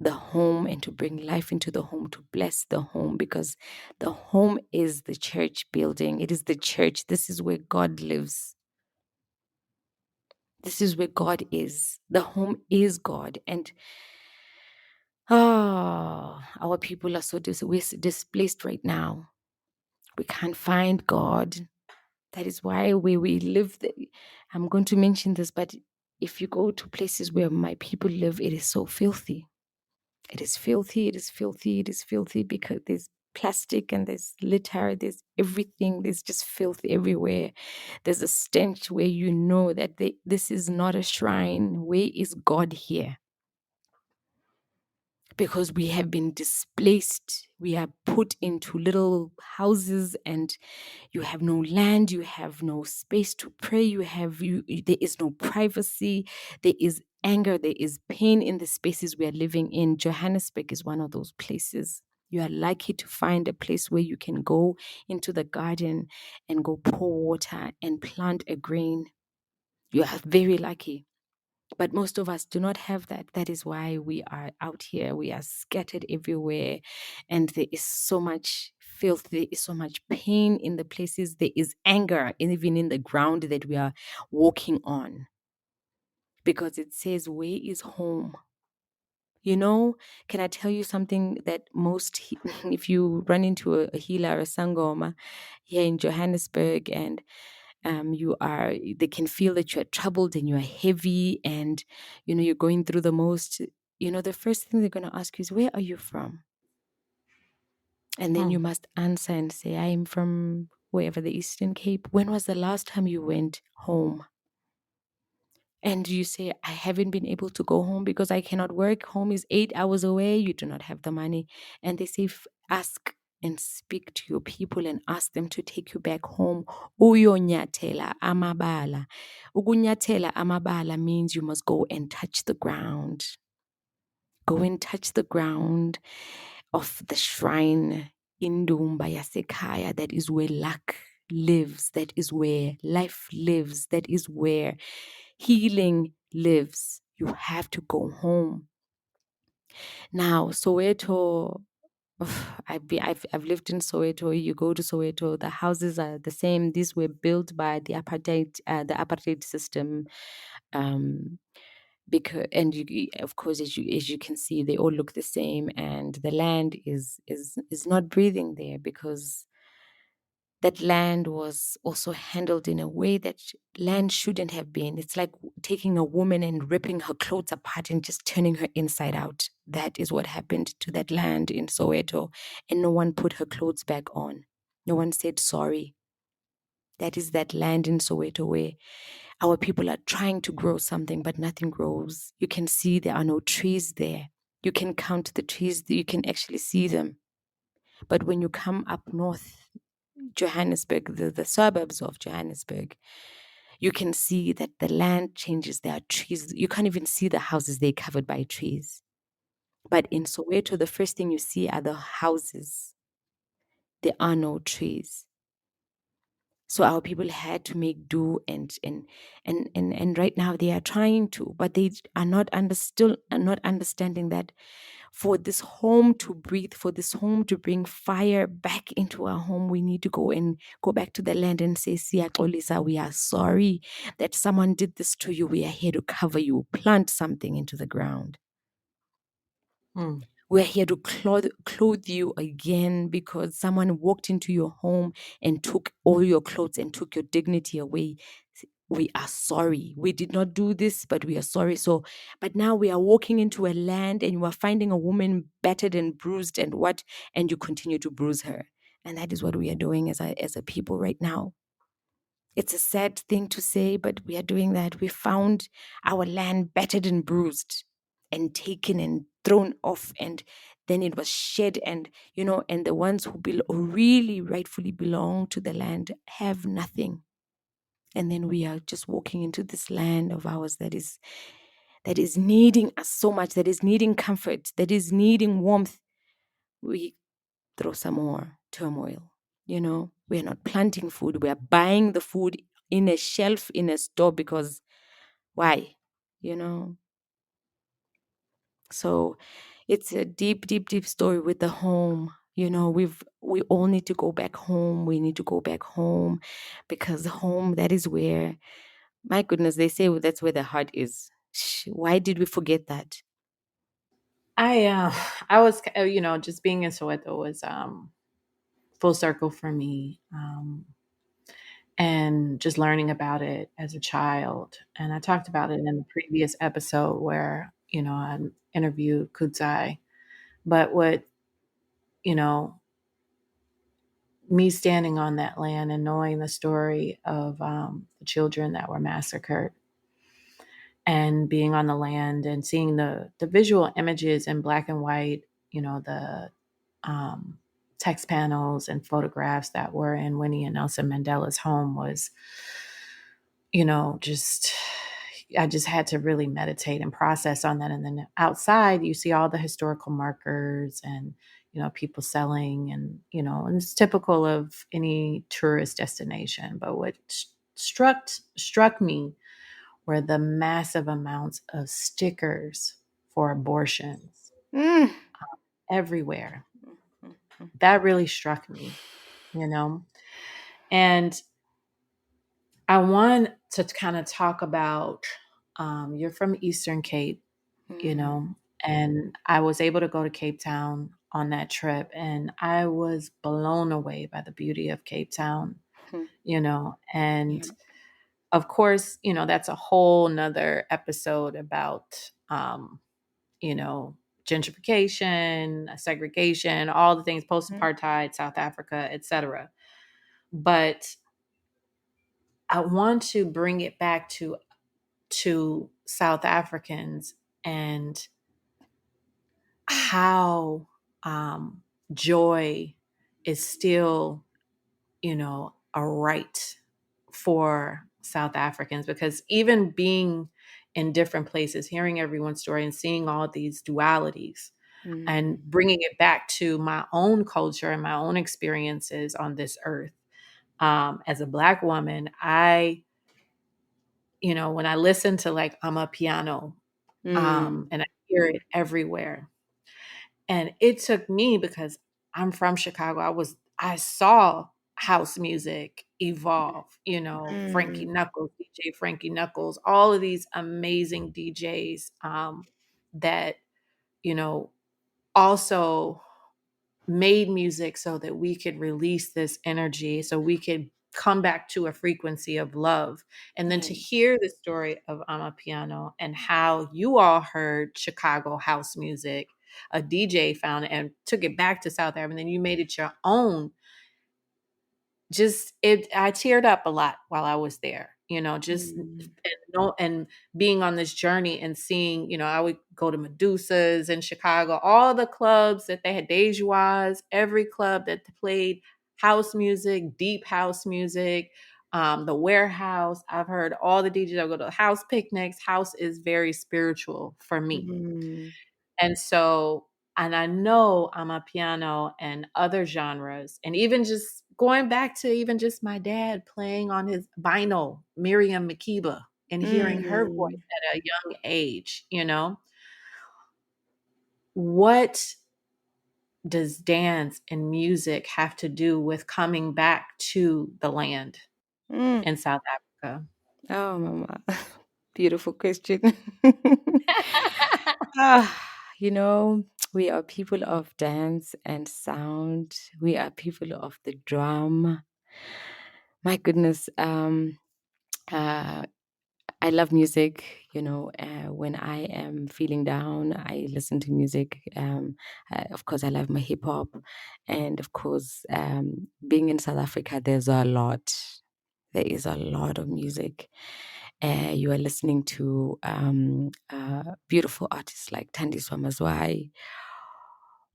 the home and to bring life into the home, to bless the home, because the home is the church building. It is the church. This is where God lives. This is where God is. The home is God. And our people are so displaced right now. We can't find God. That is why where we live, I'm going to mention this, but if you go to places where my people live, it is so filthy. It is filthy, it is filthy, it is filthy, because there's plastic and there's litter, there's everything, there's just filth everywhere. There's a stench where you know that this is not a shrine. Where is God here? Because we have been displaced. We are put into little houses and you have no land, you have no space to pray, there is no privacy, there is anger, there is pain in the spaces we are living in. Johannesburg is one of those places. You are lucky to find a place where you can go into the garden and go pour water and plant a grain. You are very lucky. But most of us do not have that. That is why we are out here. We are scattered everywhere. And there is so much filth. There is so much pain in the places. There is anger, even in the ground that we are walking on. Because it says, where is home? Can I tell you something that if you run into a healer, a sangoma here in Johannesburg, and they can feel that you're troubled and you're heavy and, you're going through the most, the first thing they're going to ask you is, where are you from? And then you must answer and say, I am from wherever, the Eastern Cape. When was the last time you went home? And you say, I haven't been able to go home because I cannot work. Home is 8 hours away. You do not have the money. And they say, ask and speak to your people and ask them to take you back home. Uyonyathela amabala. Ukunyathela amabala means you must go and touch the ground. Go and touch the ground of the shrine, Indumba Yasekaya. That is where luck lives. That is where life lives. That is where healing lives. You have to go home. Now, Soweto, I've lived in Soweto. You go to Soweto, the houses are the same. These were built by the apartheid system. Because of course, as you can see, they all look the same, and the land is not breathing there because that land was also handled in a way that land shouldn't have been. It's like taking a woman and ripping her clothes apart and just turning her inside out. That is what happened to that land in Soweto. And no one put her clothes back on. No one said sorry. That is that land in Soweto where our people are trying to grow something, but nothing grows. You can see there are no trees there. You can count the trees, you can actually see them. But when you come up north, Johannesburg, the suburbs of Johannesburg, you can see that the land changes. There are trees. You can't even see the houses. They're covered by trees. But in Soweto, the first thing you see are the houses. There are no trees. So our people had to make do, and right now they are trying to, but they are still are not understanding that for this home to breathe, for this home to bring fire back into our home, we need to go back to the land and say, Siyaxolisa, we are sorry that someone did this to you. We are here to cover you. Plant something into the ground. We're here to clothe you again because someone walked into your home and took all your clothes and took your dignity away. We are sorry. We did not do this, but we are sorry. So, but now we are walking into a land and you are finding a woman battered and bruised and you continue to bruise her. And that is what we are doing as a people right now. It's a sad thing to say, but we are doing that. We found our land battered and bruised and taken and thrown off, and then it was shed, and and the ones who really rightfully belong to the land have nothing. And then we are just walking into this land of ours that is needing us so much, that is needing comfort, that is needing warmth. We throw some more turmoil. We are not planting food. We are buying the food in a shelf in a store because why? So it's a deep, deep, deep story with the home. We all need to go back home. We need to go back home because home, that is where, my goodness, they say that's where the heart is. Why did we forget that? I was, just being in Soweto was full circle for me, and just learning about it as a child. And I talked about it in the previous episode where I interviewed Kudzai. But what you know, me standing on that land and knowing the story of the children that were massacred, and being on the land and seeing the visual images in black and white, the text panels and photographs that were in Winnie and Nelson Mandela's home was, just, I just had to really meditate and process on that. And then outside, you see all the historical markers and, people selling, and it's typical of any tourist destination. But what struck me were the massive amounts of stickers for abortions everywhere. That really struck me, and I want to kind of talk about, you're from Eastern Cape, and I was able to go to Cape Town on that trip, and I was blown away by the beauty of Cape Town, and of course, that's a whole nother episode about, you know, gentrification, segregation, all the things, post-apartheid, South Africa, etc. But I want to bring it back to South Africans and how joy is still, a right for South Africans, because even being in different places, hearing everyone's story and seeing all these dualities and bringing it back to my own culture and my own experiences on this earth, As a Black woman, when I listen to like I'm a piano, Mm, and I hear it everywhere. And it took me, because I'm from Chicago, I saw house music evolve, Frankie mm, Knuckles, DJ Frankie Knuckles, all of these amazing DJs, that, you know, also made music so that we could release this energy, so we could come back to a frequency of love. And then to yeah. hear the story of Amapiano and how you all heard Chicago house music, a DJ found it and took it back to South Africa, and then you made it your own. I teared up a lot while I was there, just Mm, and being on this journey and seeing, I would go to Medusa's in Chicago, all the clubs that they had, Dejois, every club that played house music, deep house music, the Warehouse. I've heard all the DJs. I go to house picnics. House is very spiritual for me. mm, And so, and I know I'm a piano and other genres, and even just going back to even just my dad playing on his vinyl, Miriam Makeba, and hearing her voice mm, at a young age, what does dance and music have to do with coming back to the land mm. in South Africa? Oh, Mama. Beautiful question. Ah, you know, we are people of dance and sound. We are people of the drum. My goodness. Uh, I love music. When I am feeling down, I listen to music. Of course, I love my hip hop. And of course, being in South Africa, there's a lot. There is a lot of music. You are listening to beautiful artists like Tandi Swamazwai,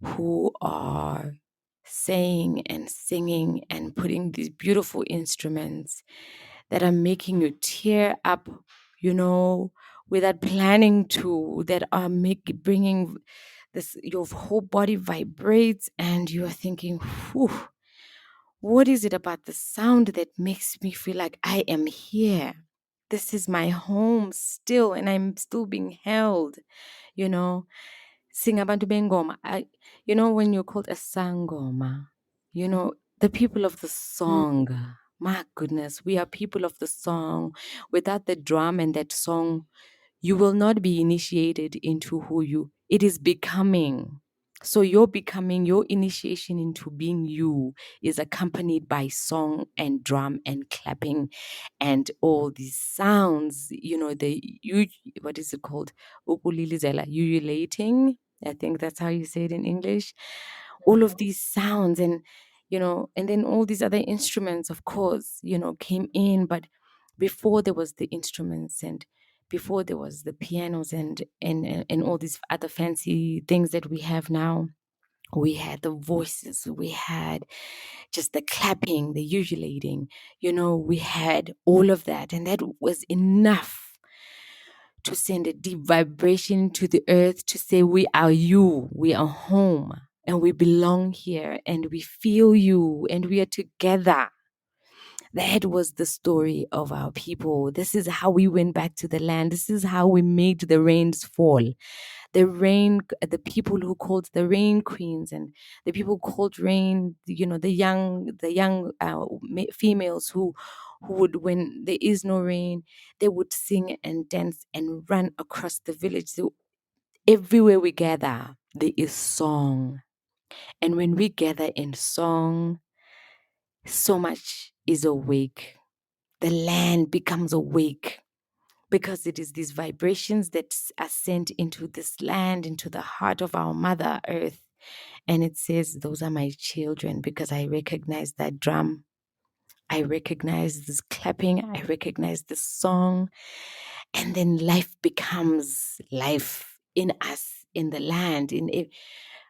who are saying and singing and putting these beautiful instruments that are making you tear up, you know, without planning to, that are bringing this, your whole body vibrates, and you are thinking, whew, what is it about the sound that makes me feel like I am here? This is my home still, and I'm still being held, you know. Singabantu bengoma. When you're called a sangoma, the people of the Mm, song. My goodness, we are people of the song. Without the drum and that song, you will not be initiated into who it is becoming. So your initiation into being you is accompanied by song and drum and clapping and all these sounds, what is it called? Zella, ululating. I think that's how you say it in English. All of these sounds, and then all these other instruments, of course, came in. But before there was the instruments, and before there was the pianos, and all these other fancy things that we have now, we had the voices, we had just the clapping, the undulating, we had all of that, and that was enough to send a deep vibration to the earth to say, we are you, we are home, and we belong here, and we feel you, and we are together. That was the story of our people. This is how we went back to the land. This is how we made the rains fall. The people who called the rain queens, and the people who called rain, the young females who would, when there is no rain, they would sing and dance and run across the village. So everywhere we gather, there is song. And when we gather in song, so much is awake. The land becomes awake, because it is these vibrations that are sent into this land, into the heart of our Mother Earth. And it says, those are my children, because I recognize that drum. I recognize this clapping. I recognize this song. And then life becomes life in us, in the land.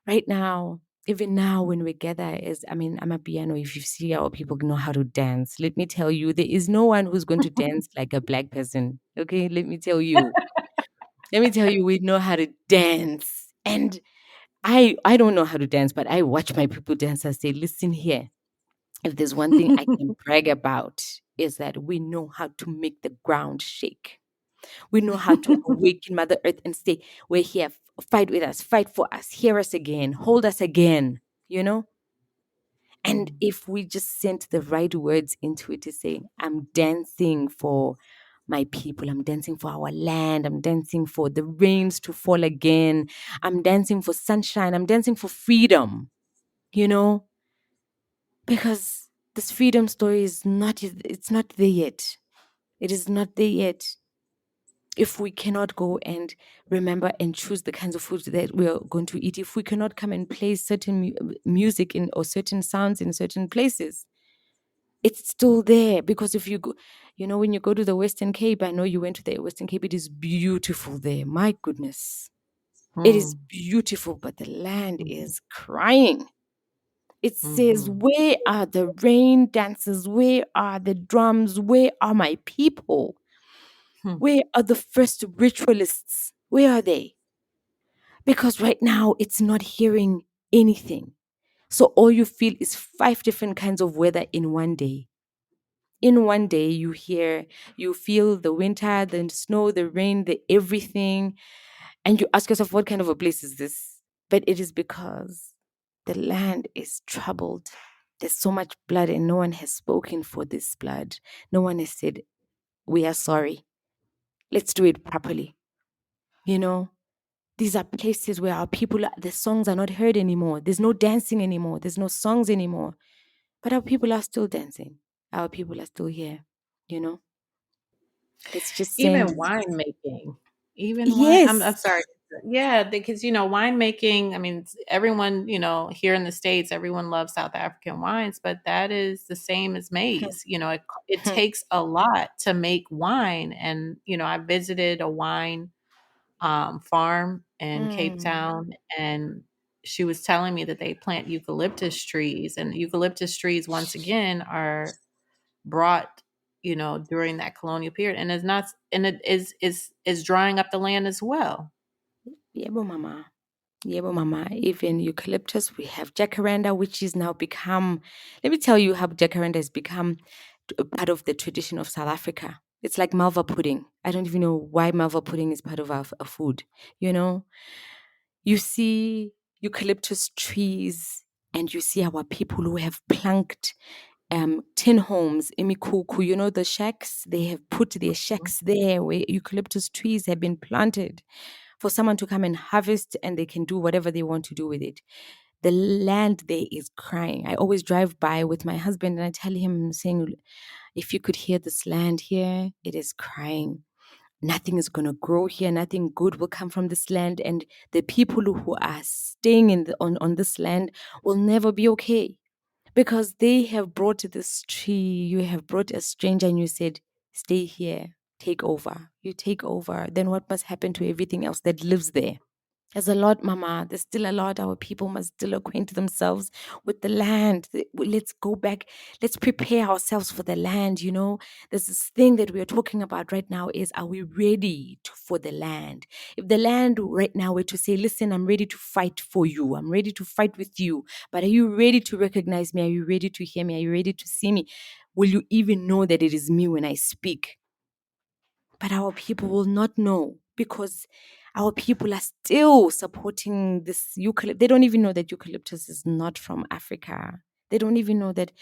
Right now, even now when we gather, I'm a piano. If you see our people know how to dance, let me tell you, there is no one who's going to dance like a Black person. Okay, let me tell you. We know how to dance. And I don't know how to dance, but I watch my people dance. I say, listen here. If there's one thing I can brag about, is that we know how to make the ground shake. We know how to awaken Mother Earth and say, we're here, fight with us, fight for us, hear us again, hold us again, you know? And if we just sent the right words into it to say, I'm dancing for my people, I'm dancing for our land, I'm dancing for the rains to fall again, I'm dancing for sunshine, I'm dancing for freedom, you know? Because this freedom story is not, it's not there yet. It is not there yet. If we cannot go and remember and choose the kinds of food that we are going to eat, if we cannot come and play certain music in or certain sounds in certain places, it's still there. Because if you go, you know, when you go to the Western Cape, I know you went to the Western Cape, it is beautiful there. My goodness. It is beautiful, but the land is crying. It says, where are the rain dances? Where are the drums? Where are my people? Where are the first ritualists? Where are they? Because right now it's not hearing anything. So all you feel is 5 different kinds of weather in one day. In one day, you feel the winter, the snow, the rain, the everything. And you ask yourself, what kind of a place is this? But it is because the land is troubled. There's so much blood, and no one has spoken for this blood. No one has said, we are sorry. Let's do it properly. You know, these are places where our people, the songs are not heard anymore. There's no dancing anymore. There's no songs anymore. But our people are still dancing. Our people are still here, you know? Let's just Even send. winemaking, even wine. I'm Yes. sorry. Yeah, because winemaking. I mean, everyone here in the States, everyone loves South African wines, but that is the same as maize. It takes a lot to make wine, and I visited a wine farm in Cape Town, and she was telling me that they plant eucalyptus trees, and eucalyptus trees once again are brought during that colonial period, and it is drying up the land as well. Yebo mama. Yebo mama. Even eucalyptus, we have jacaranda, which is now become, let me tell you how jacaranda has become a part of the tradition of South Africa. It's like malva pudding. I don't even know why malva pudding is part of our food, you know? You see eucalyptus trees, and you see our people who have planked tin homes, imikuku, you know, the shacks. They have put their shacks there where eucalyptus trees have been planted for someone to come and harvest, and they can do whatever they want to do with it. The land there is crying. I always drive by with my husband and I tell him, saying, if you could hear this land here, it is crying. Nothing is going to grow here. Nothing good will come from this land. And the people who are staying on this land will never be okay, because they have brought this tree. You have brought a stranger and you said, stay here, take over. You take over. Then what must happen to everything else that lives there? There's a lot, Mama. There's still a lot. Our people must still acquaint themselves with the land. Let's go back. Let's prepare ourselves for the land. You know, there's this thing that we are talking about right now is, are we ready for the land? If the land right now were to say, listen, I'm ready to fight for you. I'm ready to fight with you. But are you ready to recognize me? Are you ready to hear me? Are you ready to see me? Will you even know that it is me when I speak? But our people will not know, because our people are still supporting this eucalyptus. They don't even know that eucalyptus is not from Africa. They don't even know that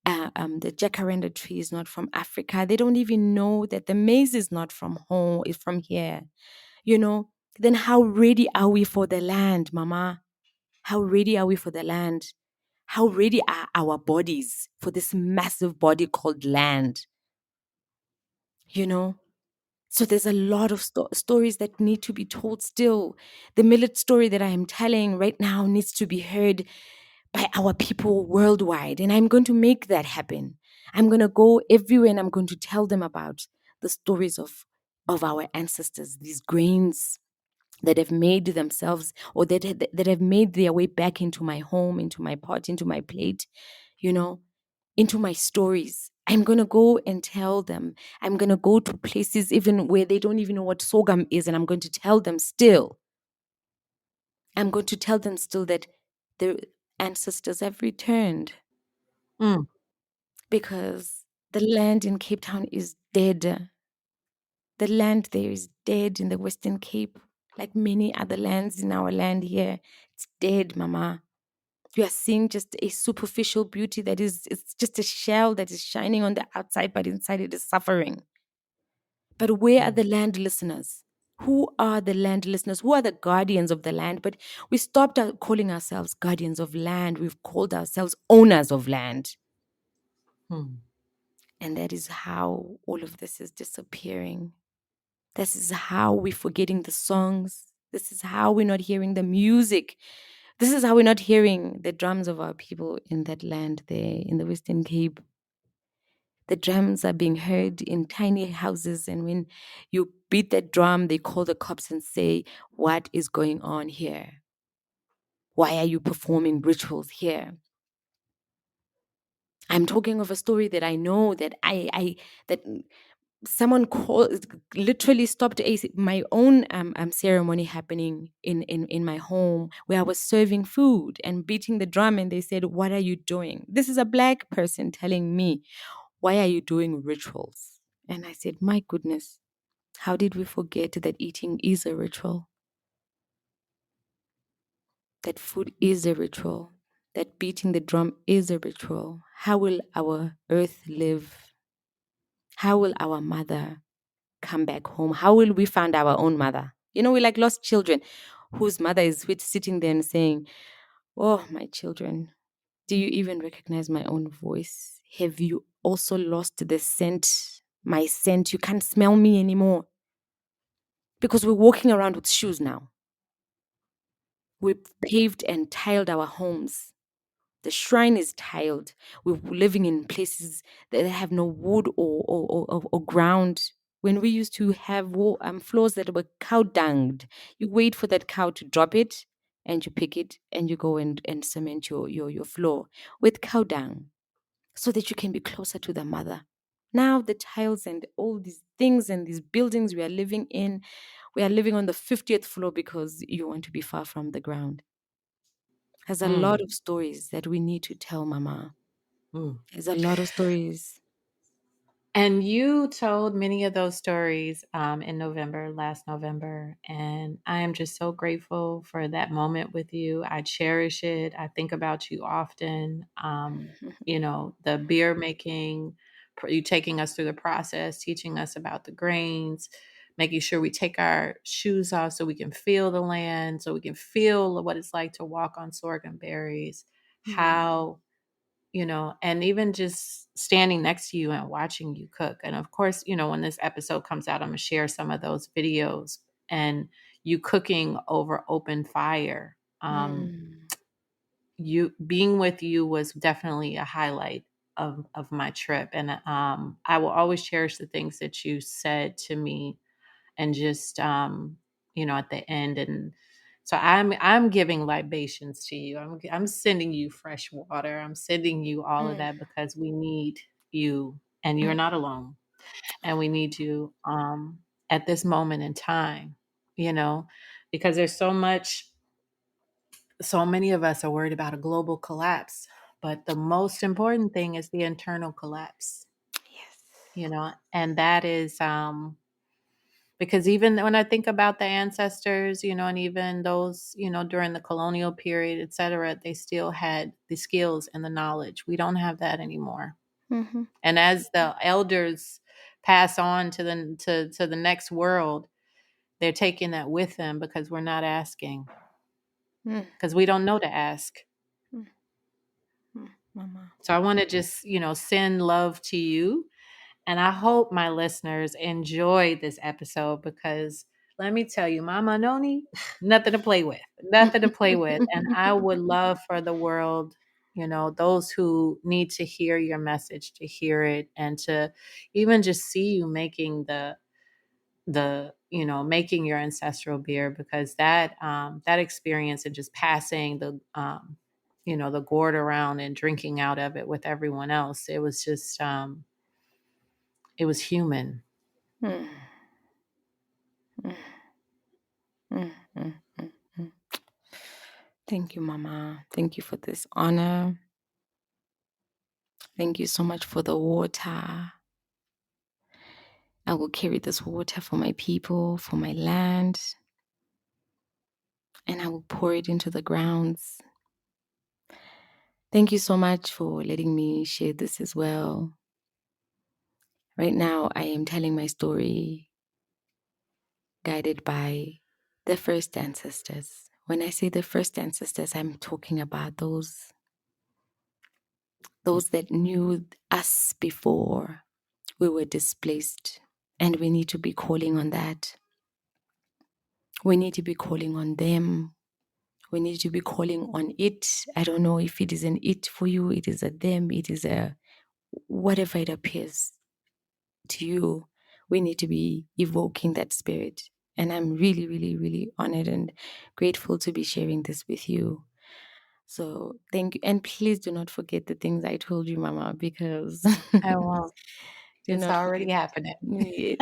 the jacaranda tree is not from Africa. They don't even know that the maize is not from home, is from here. You know, then how ready are we for the land, Mama? How ready are we for the land? How ready are our bodies for this massive body called land? You know? So there's a lot of stories that need to be told still. The millet story that I am telling right now needs to be heard by our people worldwide. And I'm going to make that happen. I'm going to go everywhere and I'm going to tell them about the stories of our ancestors, these grains that have made themselves, or that have made their way back into my home, into my pot, into my plate, you know, into my stories. I'm going to go and tell them. I'm going to go to places even where they don't even know what sorghum is, and I'm going to tell them still. I'm going to tell them still that their ancestors have returned. because the land in Cape Town is dead. The land there is dead in the Western Cape, like many other lands in our land here. It's dead, Mama. You are seeing just a superficial beauty that is, it's just a shell that is shining on the outside, but inside it is suffering. But where are the land listeners? Who are the land listeners? Who are the guardians of the land? But we stopped calling ourselves guardians of land. We've called ourselves owners of land. Hmm. And that is how all of this is disappearing. This is how we're forgetting the songs. This is how we're not hearing the music. This is how we're not hearing the drums of our people in that land there in the Western Cape. The drums are being heard in tiny houses, and when you beat that drum, they call the cops and say, "What is going on here? Why are you performing rituals here?" I'm talking of a story that I know that that someone called, literally stopped my own ceremony happening in my home, where I was serving food and beating the drum, and they said, "What are you doing?" This is a Black person telling me, "Why are you doing rituals?" And I said, "My goodness, how did we forget that eating is a ritual, that food is a ritual, that beating the drum is a ritual? How will our earth live? How will our mother come back home? How will we find our own mother? You know, we're like lost children whose mother is sitting there and saying, "Oh, my children, do you even recognize my own voice? Have you also lost the scent, my scent? You can't smell me anymore." Because we're walking around with shoes now. We've paved and tiled our homes. The shrine is tiled. We're living in places that have no wood or ground. When we used to have floors that were cow dunged, you wait for that cow to drop it, and you pick it, and you go and cement your floor with cow dung so that you can be closer to the mother. Now the tiles and all these things and these buildings we are living in, we are living on the 50th floor because you want to be far from the ground. There's a lot Mm. of stories that we need to tell, Mama. Mm. There's a lot of stories. And you told many of those stories in November, last November. And I am just so grateful for that moment with you. I cherish it. I think about you often. The beer making, you taking us through the process, teaching us about the grains, making sure we take our shoes off so we can feel the land, so we can feel what it's like to walk on sorghum berries, Mm. how and even just standing next to you and watching you cook. And of course, when this episode comes out, I'm going to share some of those videos and you cooking over open fire. Mm. You being with you was definitely a highlight of my trip. And I will always cherish the things that you said to me and just at the end. And so I'm giving libations to you. I'm sending you fresh water. I'm sending you all of Mm. that because we need you, and you're Mm. not alone, and we need you at this moment in time, you know because there's so many of us are worried about a global collapse, but the most important thing is the internal collapse. Yes. And that is because even when I think about the ancestors, and even those, during the colonial period, et cetera, they still had the skills and the knowledge. We don't have that anymore. Mm-hmm. And as the elders pass on to the next world, they're taking that with them because we're not asking, Mm. because we don't know to ask. Mm. Mm. Mama. So I want to just, send love to you. And I hope my listeners enjoyed this episode because let me tell you, Mama Noni, nothing to play with, nothing to play with. And I would love for the world, those who need to hear your message, to hear it and to even just see you making making your ancestral beer, because that experience and just passing the gourd around and drinking out of it with everyone else, it was just it was human. Mm. Mm. Mm. Mm. Mm. Mm. Thank you, Mama. Thank you for this honor. Thank you so much for the water. I will carry this water for my people, for my land, and I will pour it into the grounds. Thank you so much for letting me share this as well. Right now, I am telling my story guided by the first ancestors. When I say the first ancestors, I'm talking about those that knew us before we were displaced. And we need to be calling on that. We need to be calling on them. We need to be calling on it. I don't know if it is an it for you, it is a them, it is a whatever it appears to you. We need to be evoking that spirit. And I'm really, really, really honored and grateful to be sharing this with you. So thank you. And please do not forget the things I told you, Mama, because I won't. do It's not already forget. happening.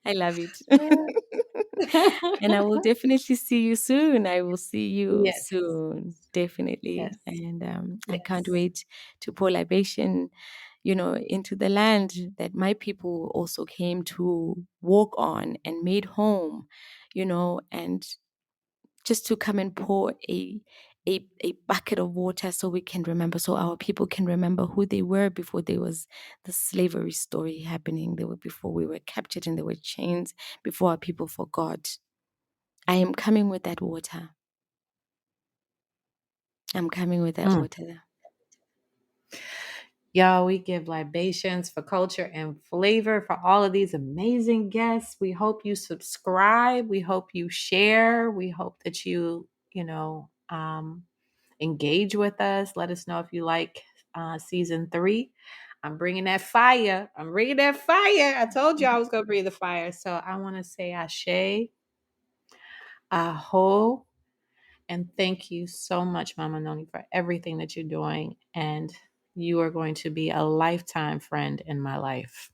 I love it. And I will definitely see you soon. I will see you Yes. soon, definitely. Yes. And I can't Yes. wait to pour libation, into the land that my people also came to walk on and made home, and just to come and pour a bucket of water so we can remember, so our people can remember who they were before there was the slavery story happening. Before we were captured and there were chains, before our people forgot. I am coming with that water. I'm coming with that water. Y'all, we give libations for culture and flavor for all of these amazing guests. We hope you subscribe. We hope you share. We hope that you, engage with us. Let us know if you like season 3. I'm bringing that fire. I told you I was going to bring the fire. So I want to say ashe, aho, and thank you so much, Mama Noni, for everything that you're doing. And you are going to be a lifetime friend in my life.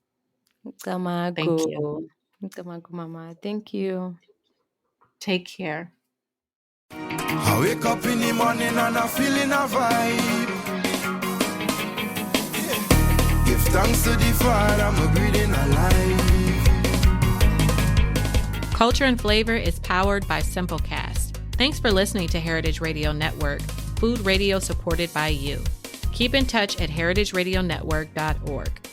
Thank you. Tamago, Mama. Thank you. Take care. I wake up in the morning and I feeling a vibe. Give thanks to the Father, I'm breathing alive. Culture and Flavor is powered by Simplecast. Thanks for listening to Heritage Radio Network, food radio supported by you. Keep in touch at heritageradionetwork.org.